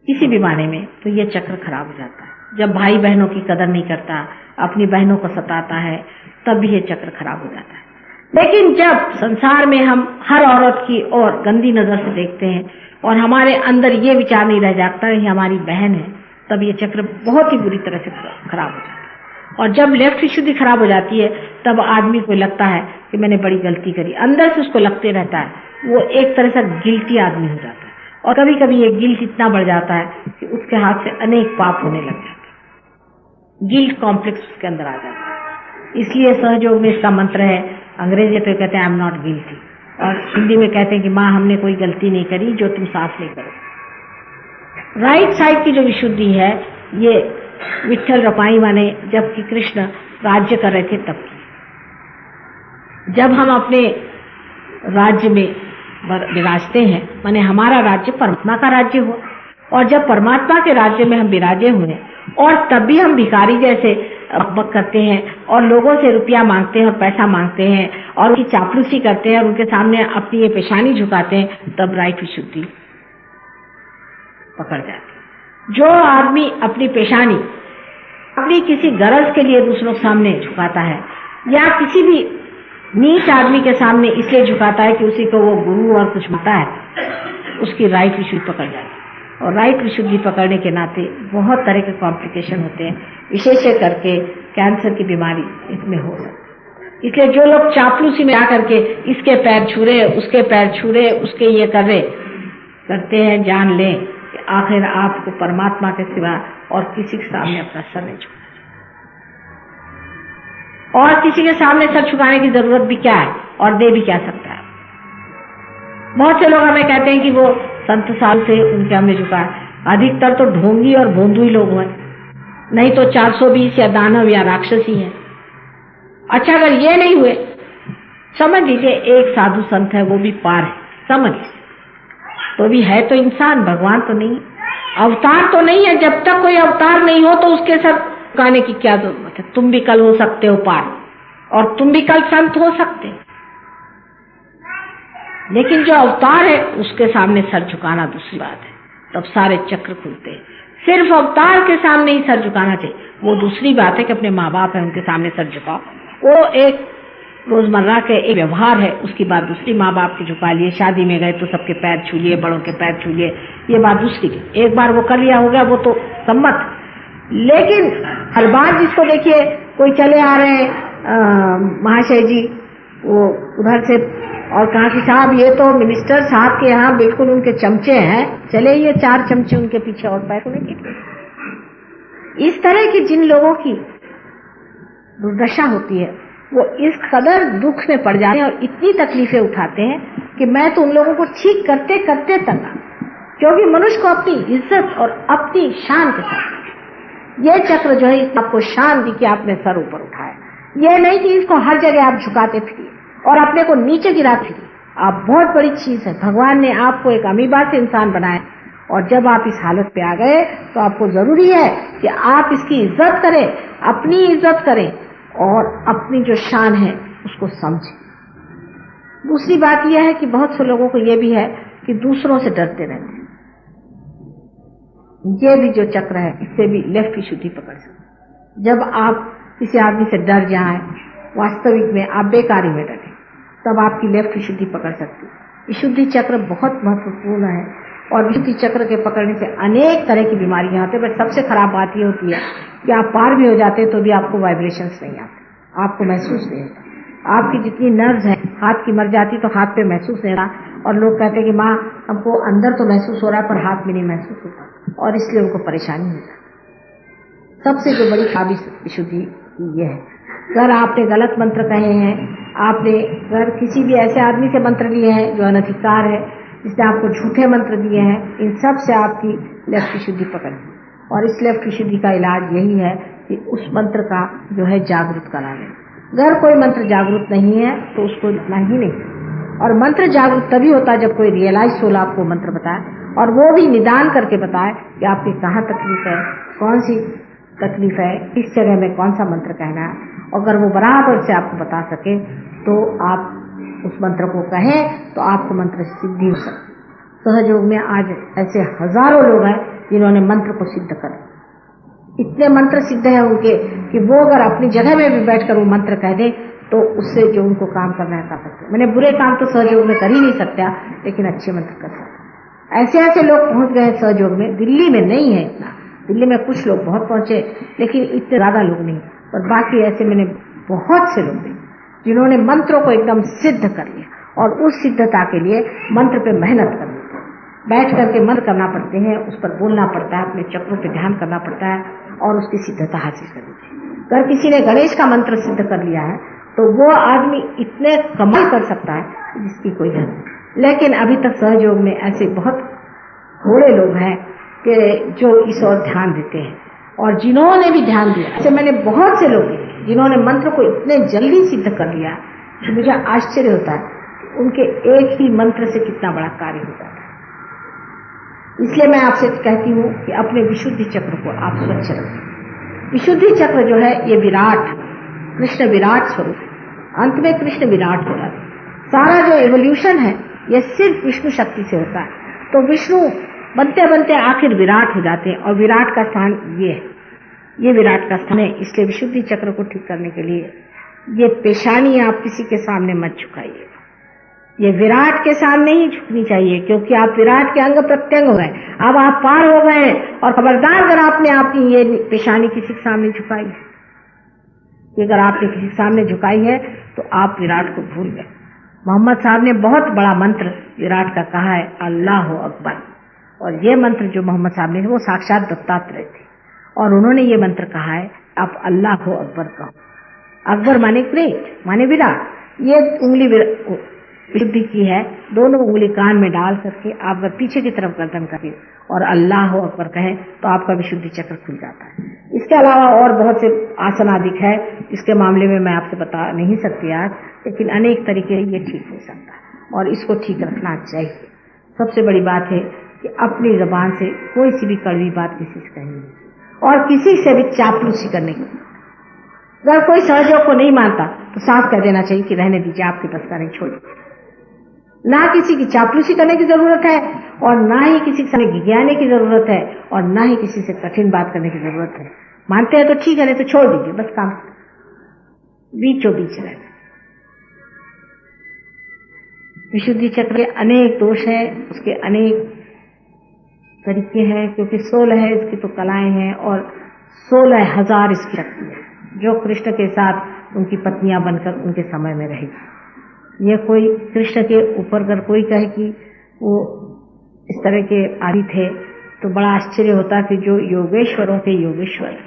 किसी भी माने में, तो ये चक्र खराब हो जाता है। जब भाई बहनों की कदर नहीं करता, अपनी बहनों को सताता है, तब भी ये चक्र खराब हो जाता है। लेकिन जब संसार में हम हर औरत की ओर गंदी नजर से देखते हैं और हमारे अंदर ये विचार नहीं रह जाता है हमारी बहन है, तब ये चक्र बहुत ही बुरी तरह से खराब हो जाता है। और जब लेफ्ट विशुद्धि खराब हो जाती है तब आदमी को लगता है कि मैंने बड़ी गलती करी, अंदर से उसको लगते रहता है, वो एक तरह से गिल्टी आदमी हो जाता है। और कभी कभी ये गिल्ट इतना बढ़ जाता है कि उसके हाथ से अनेक पाप होने लग जाते हैं, गिल्ट कॉम्प्लेक्स उसके अंदर आ जाता है। इसलिए सहयोग में इसका मंत्र है, अंग्रेजी पे कहते हैं आई एम नॉट गिल्टी, और हिंदी में कहते हैं कि माँ हमने कोई गलती नहीं करी जो तुम साफ नहीं करो। राइट साइड की जो विशुद्धि है ये विट्ठल रपाई माने जबकि कृष्ण राज्य कर रहे थे तब की। जब हम अपने राज्य में विराजते हैं, माने हमारा राज्य परमात्मा का राज्य हुआ, और जब परमात्मा के राज्य में हम विराजे हुए और तब भी हम भिखारी जैसे बक करते हैं और लोगों से रुपया मांगते हैं और पैसा मांगते हैं और उनकी चापलूसी करते हैं और उनके सामने अपनी ये पेशानी झुकाते हैं, तब राइट विशुद्धि पकड़ जाती है। जो आदमी अपनी पेशानी अपनी किसी गरज के लिए दूसरों के सामने झुकाता है या किसी भी नीच आदमी के सामने इसलिए झुकाता है कि उसी को वो गुरु और कुछ मानता है, उसकी राइट विशुद्धि पकड़ जाती है। और राइट विशुद्धि पकड़ने के नाते बहुत तरह के कॉम्प्लिकेशन होते हैं, विशेष करके कैंसर की बीमारी इसमें हो सकती है। इसलिए जो लोग चापलूसी में आकर के इसके पैर छू रहे, उसके पैर छू रहे, उसके ये कर रहे करते हैं, जान लें कि आखिर आपको परमात्मा के सिवा और किसी के सामने अपना सर नहीं झुकाना और किसी के सामने सर झुकाने की जरूरत भी क्या है और दे भी क्या सकता है। बहुत से लोग हमें कहते हैं कि वो संत साल से उनके हमने झुका, अधिकतर तो ढोंगी और भोंदू ही लोग हैं, नहीं तो 420 या दानव या राक्षसी हैं। अच्छा अगर ये नहीं हुए, समझ लीजिए एक साधु संत है वो भी पार है, समझ तो भी है तो इंसान, भगवान तो नहीं, अवतार तो नहीं है। जब तक कोई अवतार नहीं हो तो उसके सर झुकाने की क्या जरूरत है। तुम भी कल हो सकते हो पार और तुम भी कल संत हो सकते, लेकिन जो अवतार है उसके सामने सर झुकाना दूसरी बात है, तब सारे चक्र खुलते हैं। सिर्फ अवतार के सामने ही सर झुकाना चाहिए, वो दूसरी बात है कि अपने माँ बाप है उनके सामने सर झुकाओ, वो एक रोजमर्रा के एक व्यवहार है। उसकी बात दूसरी, माँ बाप के झुका लिए, शादी में गए तो सबके पैर छू लिए, बड़ों के पैर छू लिए, ये बात दूसरी की। एक बार वो कर लिया हो गया वो तो सम्मत, लेकिन हर बार जिसको देखिए कोई चले आ रहे हैं महाशय जी वो उधर से और कहा कि साहब ये तो मिनिस्टर साहब के यहाँ बिल्कुल उनके चमचे हैं, चले ये 4 चमचे उनके पीछे और पैर उन्हें। इस तरह की जिन लोगों की दुर्दशा होती है वो इस कदर दुख में पड़ जाते हैं और इतनी तकलीफें उठाते हैं कि मैं तो उन लोगों को ठीक करते करते तंगा। क्योंकि मनुष्य को अपनी इज्जत और अपनी शान के साथ ये चक्र जो है आपको शान दी कि आपने सर ऊपर उठाया। ये नहीं कि इसको हर जगह आप झुकाते फिरिए और अपने को नीचे गिराते फिरिए। आप बहुत बड़ी चीज है। भगवान ने आपको एक अमीबा से इंसान बनाया और जब आप इस हालत पे आ गए तो आपको जरूरी है कि आप इसकी इज्जत करें, अपनी इज्जत करें और अपनी जो शान है उसको समझें। दूसरी बात यह है कि बहुत से लोगों को यह भी है कि दूसरों से डरते रहते हैं। ये भी जो चक्र है इससे भी लेफ्ट की शुद्धि पकड़ सकते। जब आप किसी आदमी से डर जाएं, वास्तविक में आप बेकारी में डरे, तब आपकी लेफ्ट की शुद्धि पकड़ सकती है। विशुद्धि चक्र बहुत महत्वपूर्ण है और विशुद्धि चक्र के पकड़ने से अनेक तरह की बीमारियां आती है। बट सबसे खराब बात यह होती है कि आप पार भी हो जाते तो भी आपको वाइब्रेशंस नहीं आते, आपको महसूस नहीं होता। आपकी जितनी नर्व्स है, हाथ की मर जाती तो हाथ पे महसूस नहीं रहा और लोग कहते हैं कि माँ हमको अंदर तो महसूस हो रहा है पर हाथ में नहीं महसूस होता और इसलिए उनको परेशानी होती है। सबसे जो बड़ी खराबी विशुद्धि ये है, अगर आपने गलत मंत्र कहे हैं, आपने अगर किसी भी ऐसे आदमी से मंत्र लिए हैं जो अनधिकार है, जिसने आपको झूठे मंत्र दिए हैं, इन सब से आपकी लेफ्ट की शुद्धि पकड़ेगी। और इस लेफ्ट की शुद्धि का इलाज यही है कि उस मंत्र का जो है जागृत करा लें। अगर कोई मंत्र जागृत नहीं है तो उसको लिखना ही नहीं। और मंत्र जागृत तभी होता है जब कोई रियलाइज सोल आपको मंत्र बताए और वो भी निदान करके बताए कि आपकी कहाँ तकलीफ है, कौन सी तकलीफ है, किस जगह में कौन सा मंत्र कहना है। अगर वो बराबर से आपको बता सके तो आप उस मंत्र को कहें तो आपको मंत्र सिद्धि हो सकती। सहयोग में आज ऐसे हजारों लोग हैं जिन्होंने मंत्र को सिद्ध कर, इतने मंत्र सिद्ध है उनके कि वो अगर अपनी जगह में भी बैठकर वो मंत्र कह दें तो उससे जो उनको काम करना है कर सकते। मैंने बुरे काम तो सहयोग में कर ही नहीं सकता, लेकिन अच्छे मंत्र कर सकते। ऐसे ऐसे लोग पहुंच गए सहयोग में। दिल्ली में नहीं है इतना, दिल्ली में कुछ लोग बहुत पहुंचे लेकिन इतने ज्यादा लोग नहीं। और बाकी ऐसे मैंने बहुत से लोग देखे जिन्होंने मंत्रों को एकदम सिद्ध कर लिया और उस सिद्धता के लिए मंत्र पे मेहनत करनी पड़ती है, बैठ करके मंत्र करना पड़ते हैं, उस पर बोलना पड़ता है, अपने चक्रों पे ध्यान करना पड़ता है और उसकी सिद्धता हासिल करनी चाहिए। अगर किसी ने गणेश का मंत्र सिद्ध कर लिया है तो वो आदमी इतने कमाल कर सकता है जिसकी कोई हद नहीं। लेकिन अभी तक सहयोग में ऐसे बहुत थोड़े लोग हैं कि जो इस ओर ध्यान देते हैं और जिन्होंने भी ध्यान दिया। ऐसे मैंने बहुत से लोग देखे जिन्होंने मंत्र को इतने जल्दी सिद्ध कर लिया कि मुझे आश्चर्य होता है उनके एक ही मंत्र से कितना बड़ा कार्य हो जाता है। इसलिए मैं आपसे कहती हूँ कि अपने विशुद्धि चक्र को आप स्वच्छ रखें। विशुद्धि चक्र जो है ये विराट, कृष्ण विराट स्वरूप, अंत में कृष्ण विराट हो जाता है। सारा जो एवोल्यूशन है ये सिर्फ विष्णु शक्ति से होता है। तो विष्णु बनते बनते आखिर विराट हो जाते हैं और विराट का स्थान ये है, ये विराट का स्थान है। इसलिए विशुद्धि चक्र को ठीक करने के लिए ये पेशानी आप किसी के सामने मत झुकाइए, ये विराट के सामने ही झुकनी चाहिए क्योंकि आप विराट के अंग प्रत्यंग हो गए, अब आप पार हो गए। और खबरदार अगर आपने आपकी ये पेशानी किसी के सामने झुकाई है, अगर आपने किसी के सामने झुकाई है तो आप विराट को भूल गए। मोहम्मद साहब ने बहुत बड़ा मंत्र विराट का कहा है, अल्लाह अकबर। और ये मंत्र जो मोहम्मद साहब ने, वो साक्षात दत्तात्रेय थे और उन्होंने ये मंत्र कहा है, आप अल्लाह अकबर कहो। अकबर माने ग्रेट, माने विराट। ये उंगली विशुद्धि की है, दोनों उंगली कान में डाल करके आप अगर पीछे की तरफ गर्दन करें और अल्लाह अकबर कहें तो आपका विशुद्धि चक्र खुल जाता है। इसके अलावा और बहुत से आसन आदि है, इसके मामले में मैं आपसे बता नहीं सकती आज, लेकिन अनेक तरीके ये ठीक हो सकता है और इसको ठीक रखना चाहिए। सबसे बड़ी बात है कि अपनी जबान से कोई सी भी कड़वी बात किसी से कहनी नहीं और किसी से भी चापलूसी करने की। अगर कोई सहयोग को नहीं मानता तो साफ कह देना चाहिए कि रहने दीजिए, आपके बस का नहीं, छोड़िए। ना किसी की चापलूसी करने की जरूरत है और ना ही किसी के सामने गिज्ञाने की जरूरत है और ना ही किसी से कठिन बात करने की जरूरत है। मानते हैं तो ठीक है, नहीं तो छोड़ दीजिए, बस काम बीचों बीच रहना। विशुद्धि चक्र के अनेक दोष हैं, उसके अनेक तरीके हैं, क्योंकि 16 है इसकी तो कलाएं हैं और 16,000 इसकी शक्ति है जो कृष्ण के साथ उनकी पत्नियां बनकर उनके समय में रहेगी। ये कोई कृष्ण के ऊपर अगर कोई कहे कि वो इस तरह के आदि थे तो बड़ा आश्चर्य होता कि जो योगेश्वरों के योगेश्वर,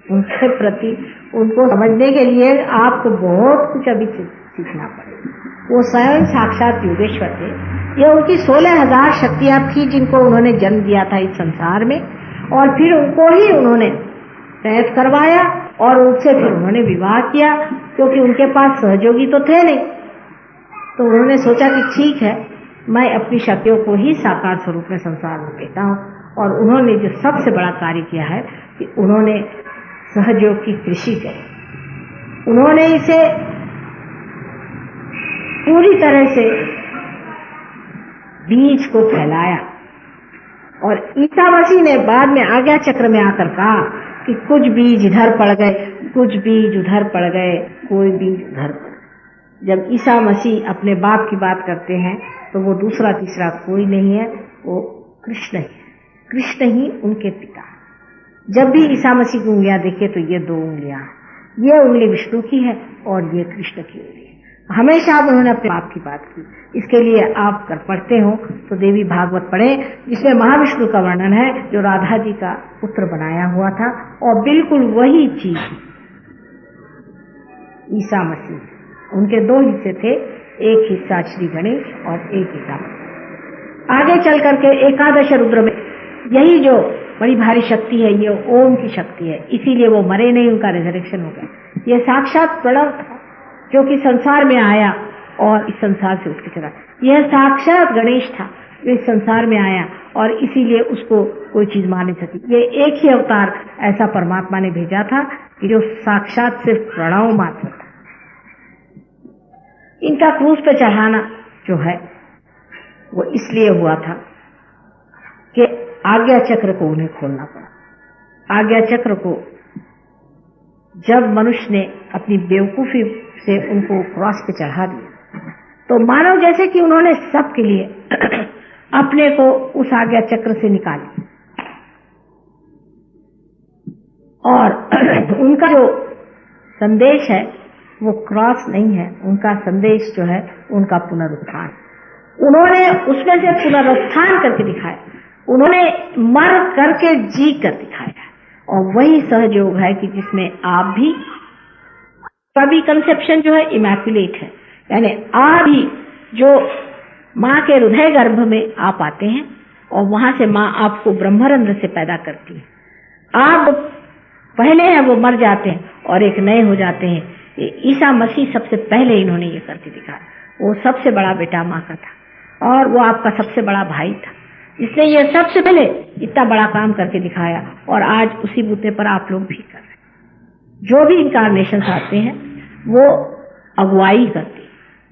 उनके प्रति उनको समझने के लिए आपको बहुत कुछ अभी सीखना पड़ेगा। वो स्वयं साक्षात योगेश्वर थे। ये उनकी 16,000 शक्तियां थी जिनको उन्होंने जन्म दिया था इस संसार में, और फिर उनको ही उन्होंने प्रयत्न करवाया और उनसे फिर उन्होंने विवाह किया, क्योंकि उनके पास सहयोगी तो थे नहीं। तो उन्होंने सोचा कि ठीक है, मैं अपनी शक्तियों को ही साकार स्वरूप में संसार में देता हूँ। और उन्होंने जो सबसे बड़ा कार्य किया है कि उन्होंने सहयोग की कृषि करी। उन्होंने इसे पूरी तरह से बीज को फैलाया। और ईसा मसीह ने बाद में आज्ञा चक्र में आकर कहा कि कुछ बीज इधर पड़ गए, कुछ बीज उधर पड़ गए, कोई बीज उधर पड़ गए। जब ईसा मसीह अपने बाप की बात करते हैं तो वो दूसरा तीसरा कोई नहीं है, वो कृष्ण ही है। कृष्ण ही उनके पिता। जब भी ईसा मसीह की उंगलियां देखे तो ये 2 उंगलियां, ये उंगली विष्णु की है और ये कृष्ण की उंगली है। हमेशा उन्होंने अपने बाप की बात की। इसके लिए आप कर पढ़ते हो तो देवी भागवत पढ़े, जिसमें महाविष्णु का वर्णन है जो राधा जी का पुत्र बनाया हुआ था, और बिल्कुल वही चीज ईसा मसीह। उनके 2 हिस्से थे, एक हिस्सा श्री गणेश और एक ईसा मसीह। आगे चल करके एकादश रुद्र में यही जो बड़ी भारी शक्ति है, ये ओम की शक्ति है, इसीलिए वो मरे नहीं, उनका रिजरेक्शन हो गया। ये साक्षात प्रणव था जो कि संसार में आया और इस संसार से उठ के चला। यह साक्षात गणेश था जो इस संसार में आया और इसीलिए उसको कोई चीज मार नहीं सकी। ये एक ही अवतार ऐसा परमात्मा ने भेजा था कि जो साक्षात सिर्फ प्रणव मात्र था। इनका क्रूस पे चढ़ाना जो है वो इसलिए हुआ था कि आज्ञा चक्र को उन्हें खोलना पड़ा। आज्ञा चक्र को जब मनुष्य ने अपनी बेवकूफी से उनको क्रॉस पे चढ़ा दिया तो मानव जैसे कि उन्होंने सबके लिए अपने को उस आज्ञा चक्र से निकाली, और उनका जो संदेश है वो क्रॉस नहीं है, उनका संदेश जो है उनका पुनरुत्थान। उन्होंने उसमें से पुनरुत्थान करके दिखाया, उन्होंने मर करके जी कर दिखाया। और वही सहयोग है कि जिसमें आप भी, सभी कंसेप्शन जो है इमैक्युलेट है, यानी आप भी जो माँ के हृदय गर्भ में आप आते हैं और वहां से माँ आपको ब्रह्मरंध्र से पैदा करती है। आप पहले हैं वो मर जाते हैं और एक नए हो जाते हैं। ईसा मसीह सबसे पहले इन्होंने ये करके दिखाया। वो सबसे बड़ा बेटा माँ का था और वो आपका सबसे बड़ा भाई था, इसने ये सबसे पहले इतना बड़ा काम करके दिखाया और आज उसी बूते पर आप लोग भी कर रहे हैं। जो भी इनकारनेशन आते हैं वो अगुवाई करते हैं,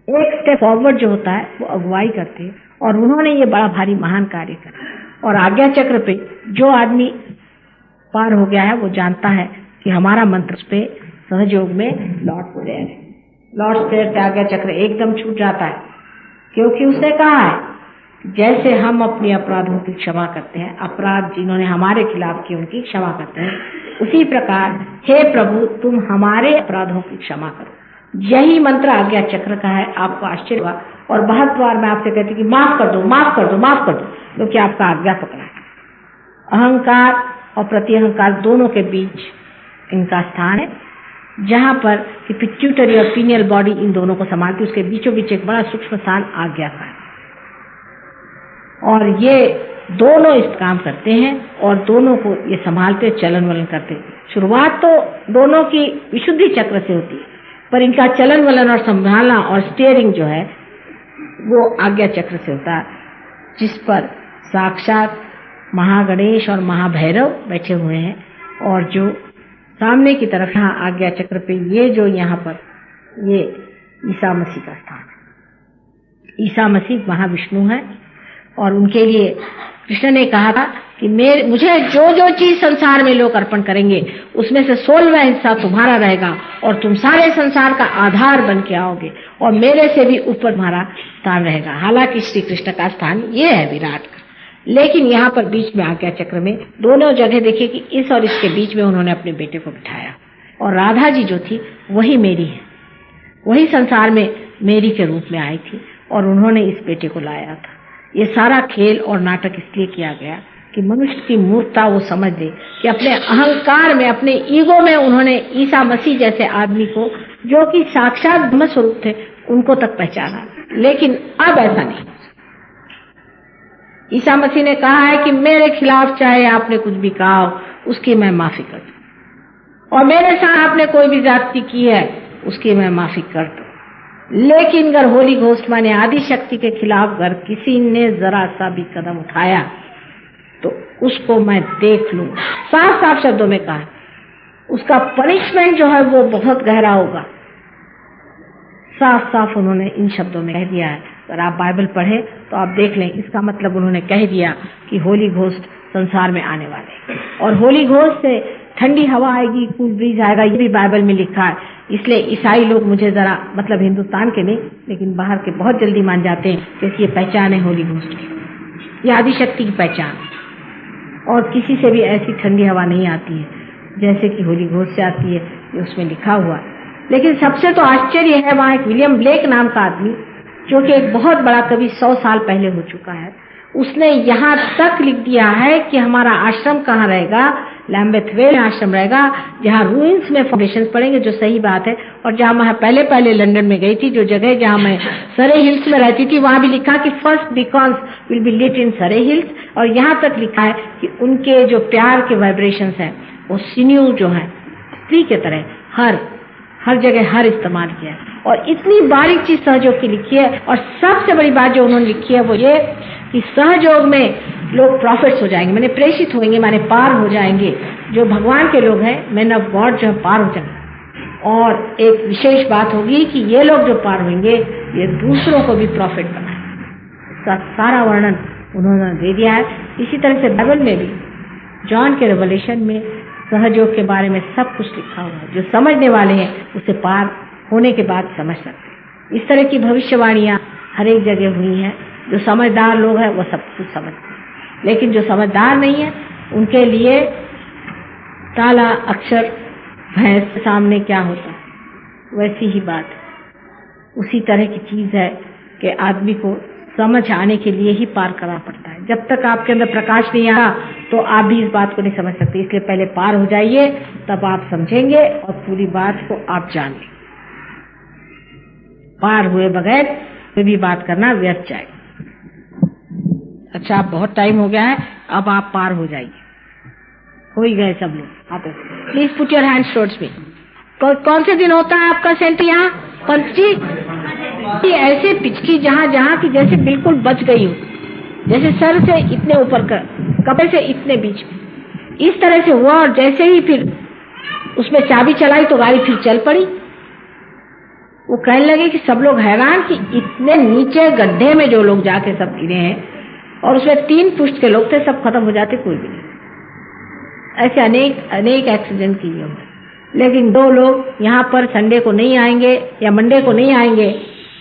एक स्टेप फॉरवर्ड जो होता है वो अगुवाई करते हैं, और उन्होंने ये बड़ा भारी महान कार्य करा। और आज्ञा चक्र पे जो आदमी पार हो गया है वो जानता है कि हमारा मंत्र पे सहयोग में लॉर्ड्स प्रेयर है। लॉर्ड्स प्रेयर से आज्ञा चक्र एकदम छूट जाता है, क्योंकि उसने कहा है जैसे हम अपने अपराधों की क्षमा करते हैं, अपराध जिन्होंने हमारे खिलाफ किए उनकी क्षमा करते हैं, उसी प्रकार हे प्रभु तुम हमारे अपराधों की क्षमा करो। यही मंत्र आज्ञा चक्र का है। आपको आश्चर्य हुआ और बहुत बार मैं आपसे कहती कि माफ कर दो, माफ कर दो, माफ कर दो, क्योंकि आपका आज्ञा पकड़ा है। अहंकार और प्रत्यहंकार दोनों के बीच इनका स्थान है, जहां पर कि पिट्यूटरी और पीनियल बॉडी इन दोनों को संभालती, उसके बीचों बीच एक बड़ा सूक्ष्म स्थान आज्ञा का है। और ये दोनों इस काम करते हैं और दोनों को ये संभालते, चलन वलन करते। शुरुआत तो दोनों की विशुद्धि चक्र से होती है, पर इनका चलन वलन और संभालना और स्टीयरिंग जो है वो आज्ञा चक्र से होता है, जिस पर साक्षात महागणेश और महाभैरव बैठे हुए हैं। और जो सामने की तरफ यहाँ आज्ञा चक्र पे ये जो यहाँ पर ये ईसा मसीह का स्थान है। ईसा मसीह महाविष्णु है और उनके लिए कृष्ण ने कहा था कि मुझे जो जो चीज संसार में लोग अर्पण करेंगे उसमें से 16वां हिस्सा तुम्हारा रहेगा और तुम सारे संसार का आधार बन के आओगे और मेरे से भी ऊपर तुम्हारा स्थान रहेगा। हालांकि श्री कृष्ण का स्थान ये है विराट का, लेकिन यहाँ पर बीच में आज्ञा चक्र में दोनों जगह देखिए कि इस और इसके बीच में उन्होंने अपने बेटे को बिठाया। और राधा जी जो थी वही मेरी है, वही संसार में मेरी के रूप में आई थी और उन्होंने इस बेटे को लाया था। ये सारा खेल और नाटक इसलिए किया गया कि मनुष्य की मूर्खता वो समझ ले कि अपने अहंकार में, अपने ईगो में उन्होंने ईसा मसीह जैसे आदमी को, जो कि साक्षात ब्रह्म स्वरूप थे, उनको तक पहचाना। लेकिन अब ऐसा नहीं। ईसा मसीह ने कहा है कि मेरे खिलाफ चाहे आपने कुछ भी कहा हो, उसकी मैं माफी कर दूं, और मेरे साथ आपने कोई भी ज्यादती की है उसकी मैं माफी कर दूं। लेकिन अगर होली घोस्ट माने आदि शक्ति के खिलाफ अगर किसी ने जरा सा भी कदम उठाया तो उसको मैं देख लूं। साफ साफ शब्दों में कहा, उसका पनिशमेंट जो है वो बहुत गहरा होगा। साफ साफ उन्होंने इन शब्दों में कह दिया है। अगर आप बाइबल पढ़े तो आप देख लें, इसका मतलब उन्होंने कह दिया कि होली घोस्ट संसार में आने वाले, और होली घोस्ट से ठंडी हवा आएगी, कूल ब्रीज आएगा, ये भी बाइबल में लिखा है। इसलिए ईसाई लोग मुझे जरा, मतलब हिंदुस्तान के नहीं लेकिन बाहर के, बहुत जल्दी मान जाते हैं कि ये पहचान है होली घोस्ट की, ये आदिशक्ति की पहचान, और किसी से भी ऐसी ठंडी हवा नहीं आती है जैसे कि होली घोस्ट से आती है, ये उसमें लिखा हुआ है। लेकिन सबसे तो आश्चर्य है, वहां एक विलियम ब्लेक नाम का आदमी, जो कि एक बहुत बड़ा कवि 100 साल पहले हो चुका है, उसने यहाँ तक लिख दिया है कि हमारा आश्रम कहाँ रहेगा, लैम्बेथ वेल आश्रम रहेगा, जहाँ रूइंस में फाउंडेशन पड़ेंगे, जो सही बात है। और जहाँ मैं पहले लंदन में गई थी, जो जगह जहाँ मैं सरे हिल्स में रहती थी, वहां भी लिखा कि फर्स्ट बीकॉन्स विल बी लिट इन सरे हिल्स, और यहाँ तक लिखा है कि उनके जो प्यार के वाइब्रेशंस हैं वो सिन्यू जो है स्त्री के तरह हर जगह हर इस्तेमाल किया है। और इतनी बारीक चीज सहयोग की लिखी है। और सबसे बड़ी बात जो उन्होंने लिखी है वो ये कि सहयोग में लोग प्रॉफिट्स हो जाएंगे, माने प्रेषित होंगे, माने पार हो जाएंगे। जो भगवान के लोग हैं, मैन ऑफ गॉड, जो पार हो जाएंगे। और एक विशेष बात होगी कि ये लोग जो पार होंगे ये दूसरों को भी प्रॉफिट बनाएंगे। इसका सारा वर्णन उन्होंने दे दिया है। इसी तरह से बाइबल में भी जॉन के रेवलेशन में सहयोग के बारे में सब कुछ लिखा हुआ है। जो समझने वाले हैं उसे पार होने के बाद समझ सकते हैं। इस तरह की भविष्यवाणियां हर एक जगह हुई हैं। जो समझदार लोग हैं वो सब कुछ समझते हैं, लेकिन जो समझदार नहीं है उनके लिए काला अक्षर भैंस के सामने क्या होता है, वैसी ही बात है। उसी तरह की चीज है कि आदमी को समझ आने के लिए ही पार करना पड़ता है। जब तक आपके अंदर प्रकाश नहीं आया तो आप भी इस बात को नहीं समझ सकते। इसलिए पहले पार हो जाइए, तब आप समझेंगे और पूरी बात को आप जानेंगे। पार हुए बगैर कोई भी बात करना व्यर्थ जाएगा। अच्छा, अब बहुत टाइम हो गया है, अब आप पार हो जाइए। हो ही गए सब लोग। आप please put your hands towards me. कौन से दिन होता है आपका सेंटर यहाँ? पंची ऐसे पिचकी जहाँ की जैसे बिल्कुल बच गई हो, जैसे सर से इतने ऊपर कर, कपड़े से इतने बीच में, इस तरह से हुआ। और जैसे ही फिर उसमें चाबी चलाई तो गाड़ी फिर चल पड़ी। वो कहने लगे कि सब लोग हैरान कि इतने नीचे गड्ढे में जो लोग जाके सब गिरे हैं, और उसमें 3 पुष्ट के लोग थे, सब खत्म हो जाते, कोई भी नहीं। ऐसे अनेक एक्सीडेंट किए होंगे, लेकिन 2 लोग यहाँ पर संडे को नहीं आएंगे या मंडे को नहीं आएंगे,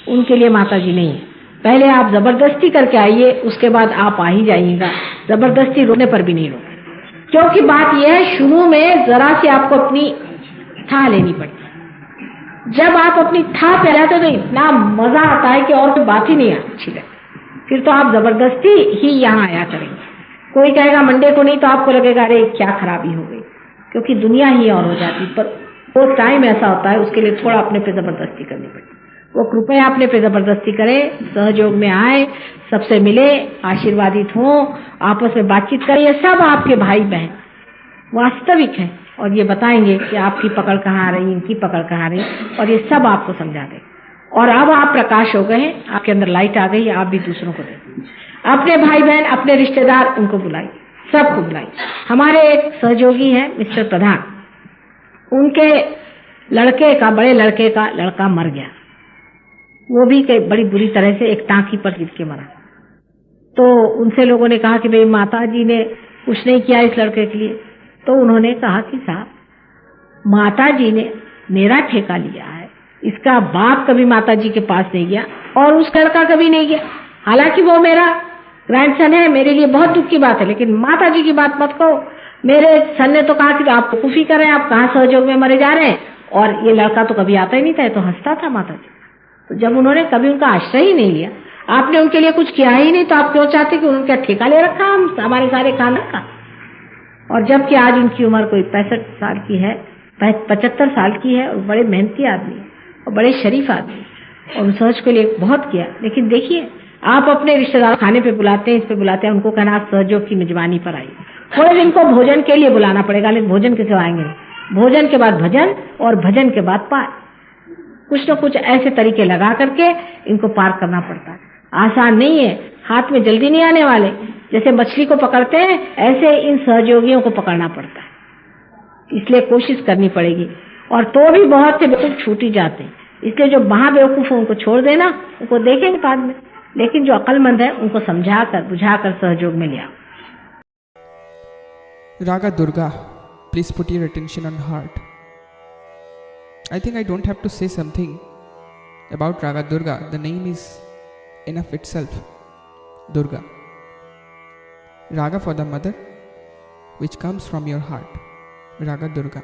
उनके लिए माता जी नहीं है। पहले आप जबरदस्ती करके आइए, उसके बाद आप आ ही जाइएगा। जबरदस्ती रोने पर भी नहीं रोके, क्योंकि बात यह है शुरू में जरा सी आपको अपनी था लेनी पड़ती। जब आप अपनी था पे रहते तो इतना मजा आता है कि और कोई बात ही नहीं अच्छी लगती। फिर तो आप जबरदस्ती ही यहाँ आया करेंगे। कोई कहेगा मंडे को नहीं तो आपको लगेगा अरे क्या खराबी हो गई, क्योंकि दुनिया ही और हो जाती। पर वो टाइम ऐसा होता है, उसके लिए थोड़ा अपने पे जबरदस्ती करनी पड़ती। वो कृपया अपने पे जबरदस्ती करें, सहयोग में आए, सबसे मिले, आशीर्वादित हो, आपस में बातचीत करें। ये सब आपके भाई बहन वास्तविक है और ये बताएंगे कि आपकी पकड़ कहाँ आ रही, इनकी पकड़ कहाँ आ रही, और ये सब आपको समझा दें। और अब आप प्रकाश हो गए, आपके अंदर लाइट आ गई, आप भी दूसरों को दें। अपने भाई बहन, अपने रिश्तेदार, उनको बुलाइए, सबको बुलाइए। हमारे एक सहयोगी हैं मिस्टर प्रधान, उनके लड़के का, बड़े लड़के का लड़का मर गया। वो भी बड़ी बुरी तरह से एक टांकी पर गिर के मरा। तो उनसे लोगों ने कहा कि भाई माता जी ने कुछ नहीं किया इस लड़के के लिए। तो उन्होंने कहा कि साहब माता जी ने मेरा ठेका लिया है, इसका बाप कभी माता जी के पास नहीं गया और उस लड़का कभी नहीं गया। हालांकि वो मेरा ग्रैंडसन है, मेरे लिए बहुत दुख की बात है, लेकिन माता जी की बात मत कहो। मेरे सन ने तो कहा कि आप कुफी कर रहे हैं, आप कहाँ सहयोग में मरे जा रहे हैं, और ये लड़का तो कभी आता ही नहीं था, तो हंसता था माता जी। तो जब उन्होंने कभी उनका आश्रय ही नहीं लिया, आपने उनके लिए कुछ किया ही नहीं, तो आप क्यों चाहते कि उन्होंने क्या ठेका ले रखा हम हमारे सारे खाना का। और जबकि आज उनकी उम्र कोई 65 साल की है, 75 साल की है, और बड़े मेहनती आदमी और बड़े शरीफ आदमी। और सहज के लिए बहुत किया। लेकिन देखिए, आप अपने रिश्तेदार खाने पे बुलाते हैं, इस पे बुलाते हैं, उनको कहना आप सहयोग की मेजबानी पर आइए। थोड़े दिन को भोजन के लिए बुलाना पड़ेगा, लेकिन भोजन के सिवा आएंगे नहीं। भोजन के बाद भजन और भजन के बाद पार। कुछ न कुछ ऐसे तरीके लगा करके इनको पार करना पड़ता है। आसान नहीं है, हाथ में जल्दी नहीं आने वाले। जैसे मछली को पकड़ते हैं, ऐसे इन सहयोगियों को पकड़ना पड़ता है। इसलिए कोशिश करनी पड़ेगी। और तो भी बहुत से बेवकूफ छूट ही जाते हैं। इसलिए जो महा बेवकूफ है उनको छोड़ देना, उनको देखेंगे बाद में। लेकिन जो अक्लमंद है उनको समझाकर बुझाकर सहयोग में लिया। Raga Durga, please put your attention on heart. I think I don't have to say something about Raga Durga. The name is enough itself. Durga. Raga for the mother, which comes from your heart. Raga Durga.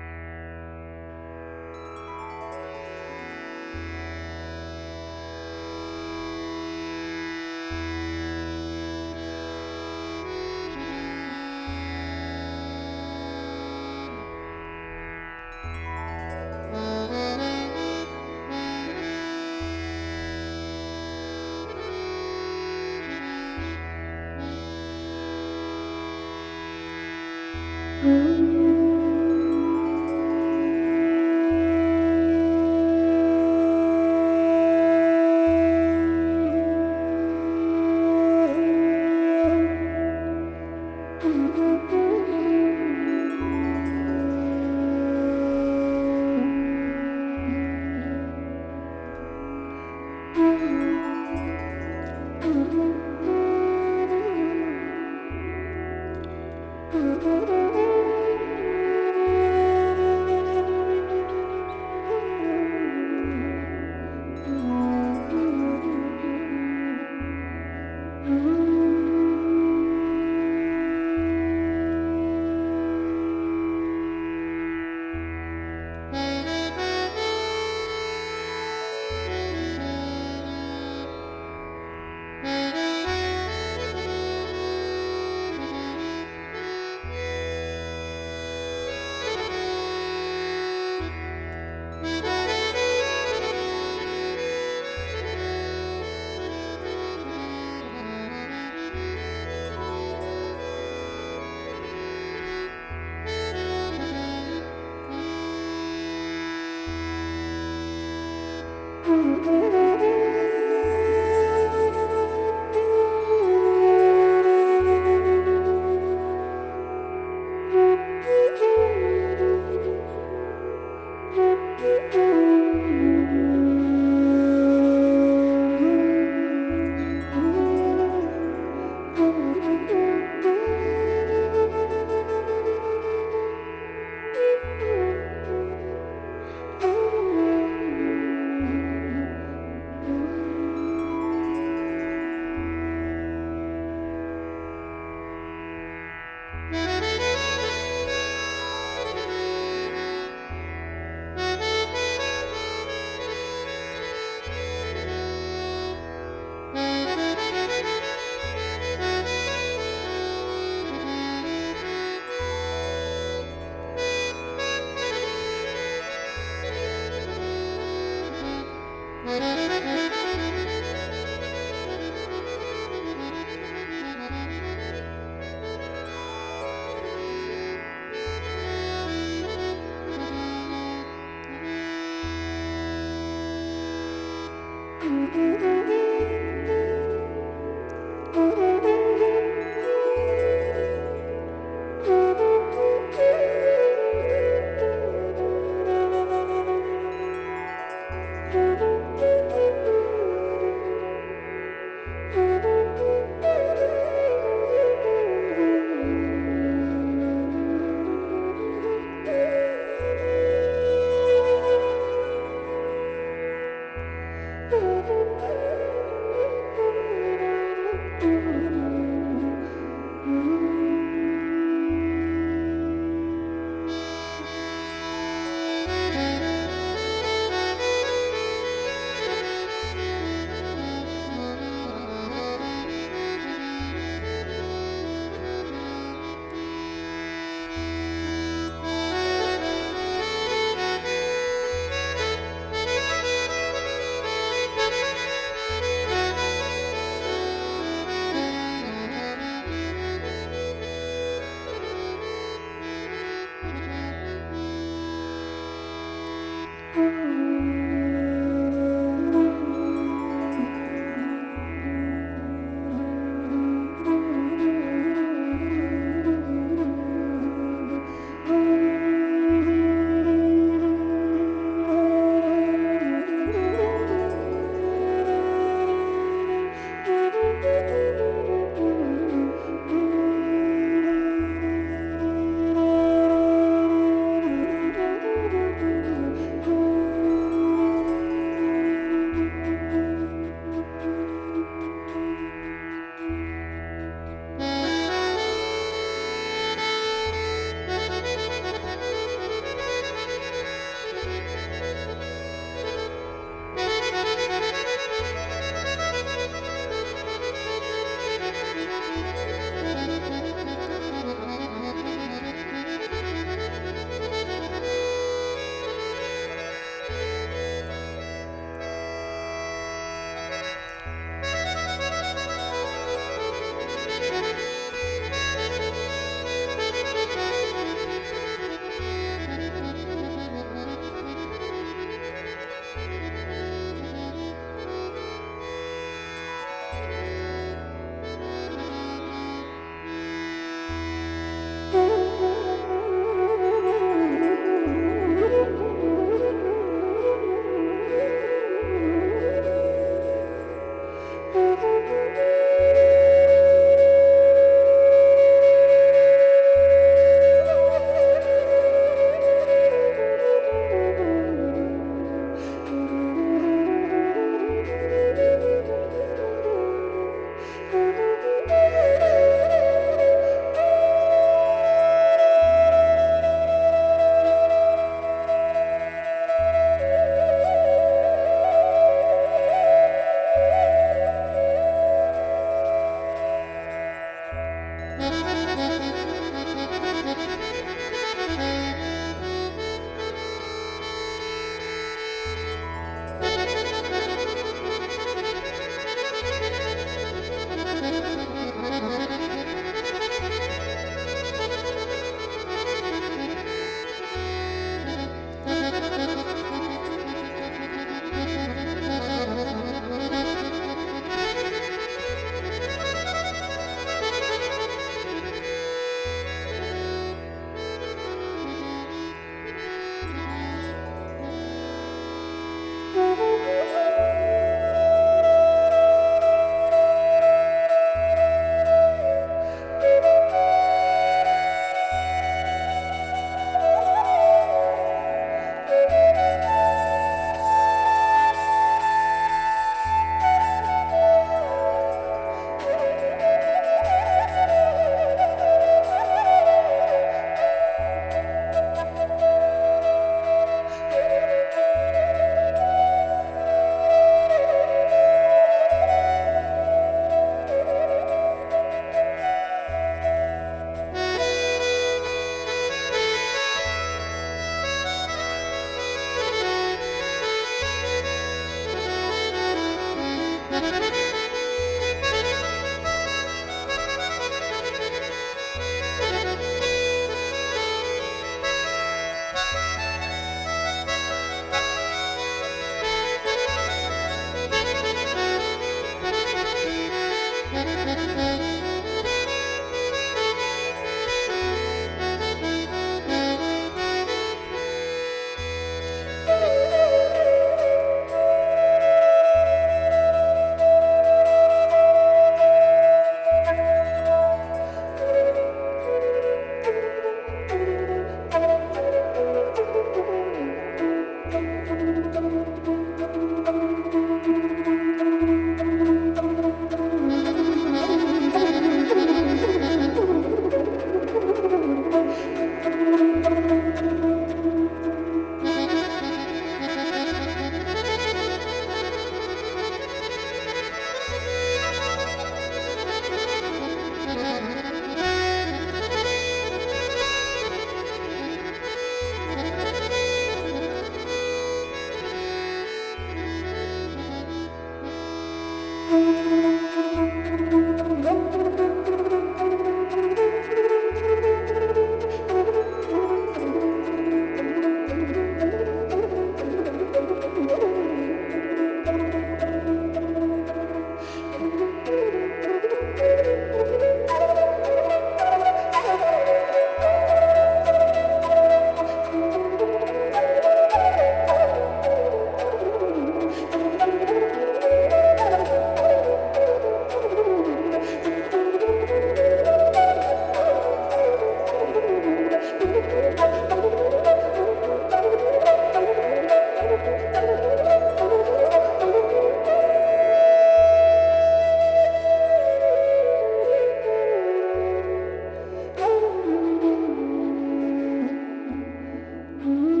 Mm-hmm.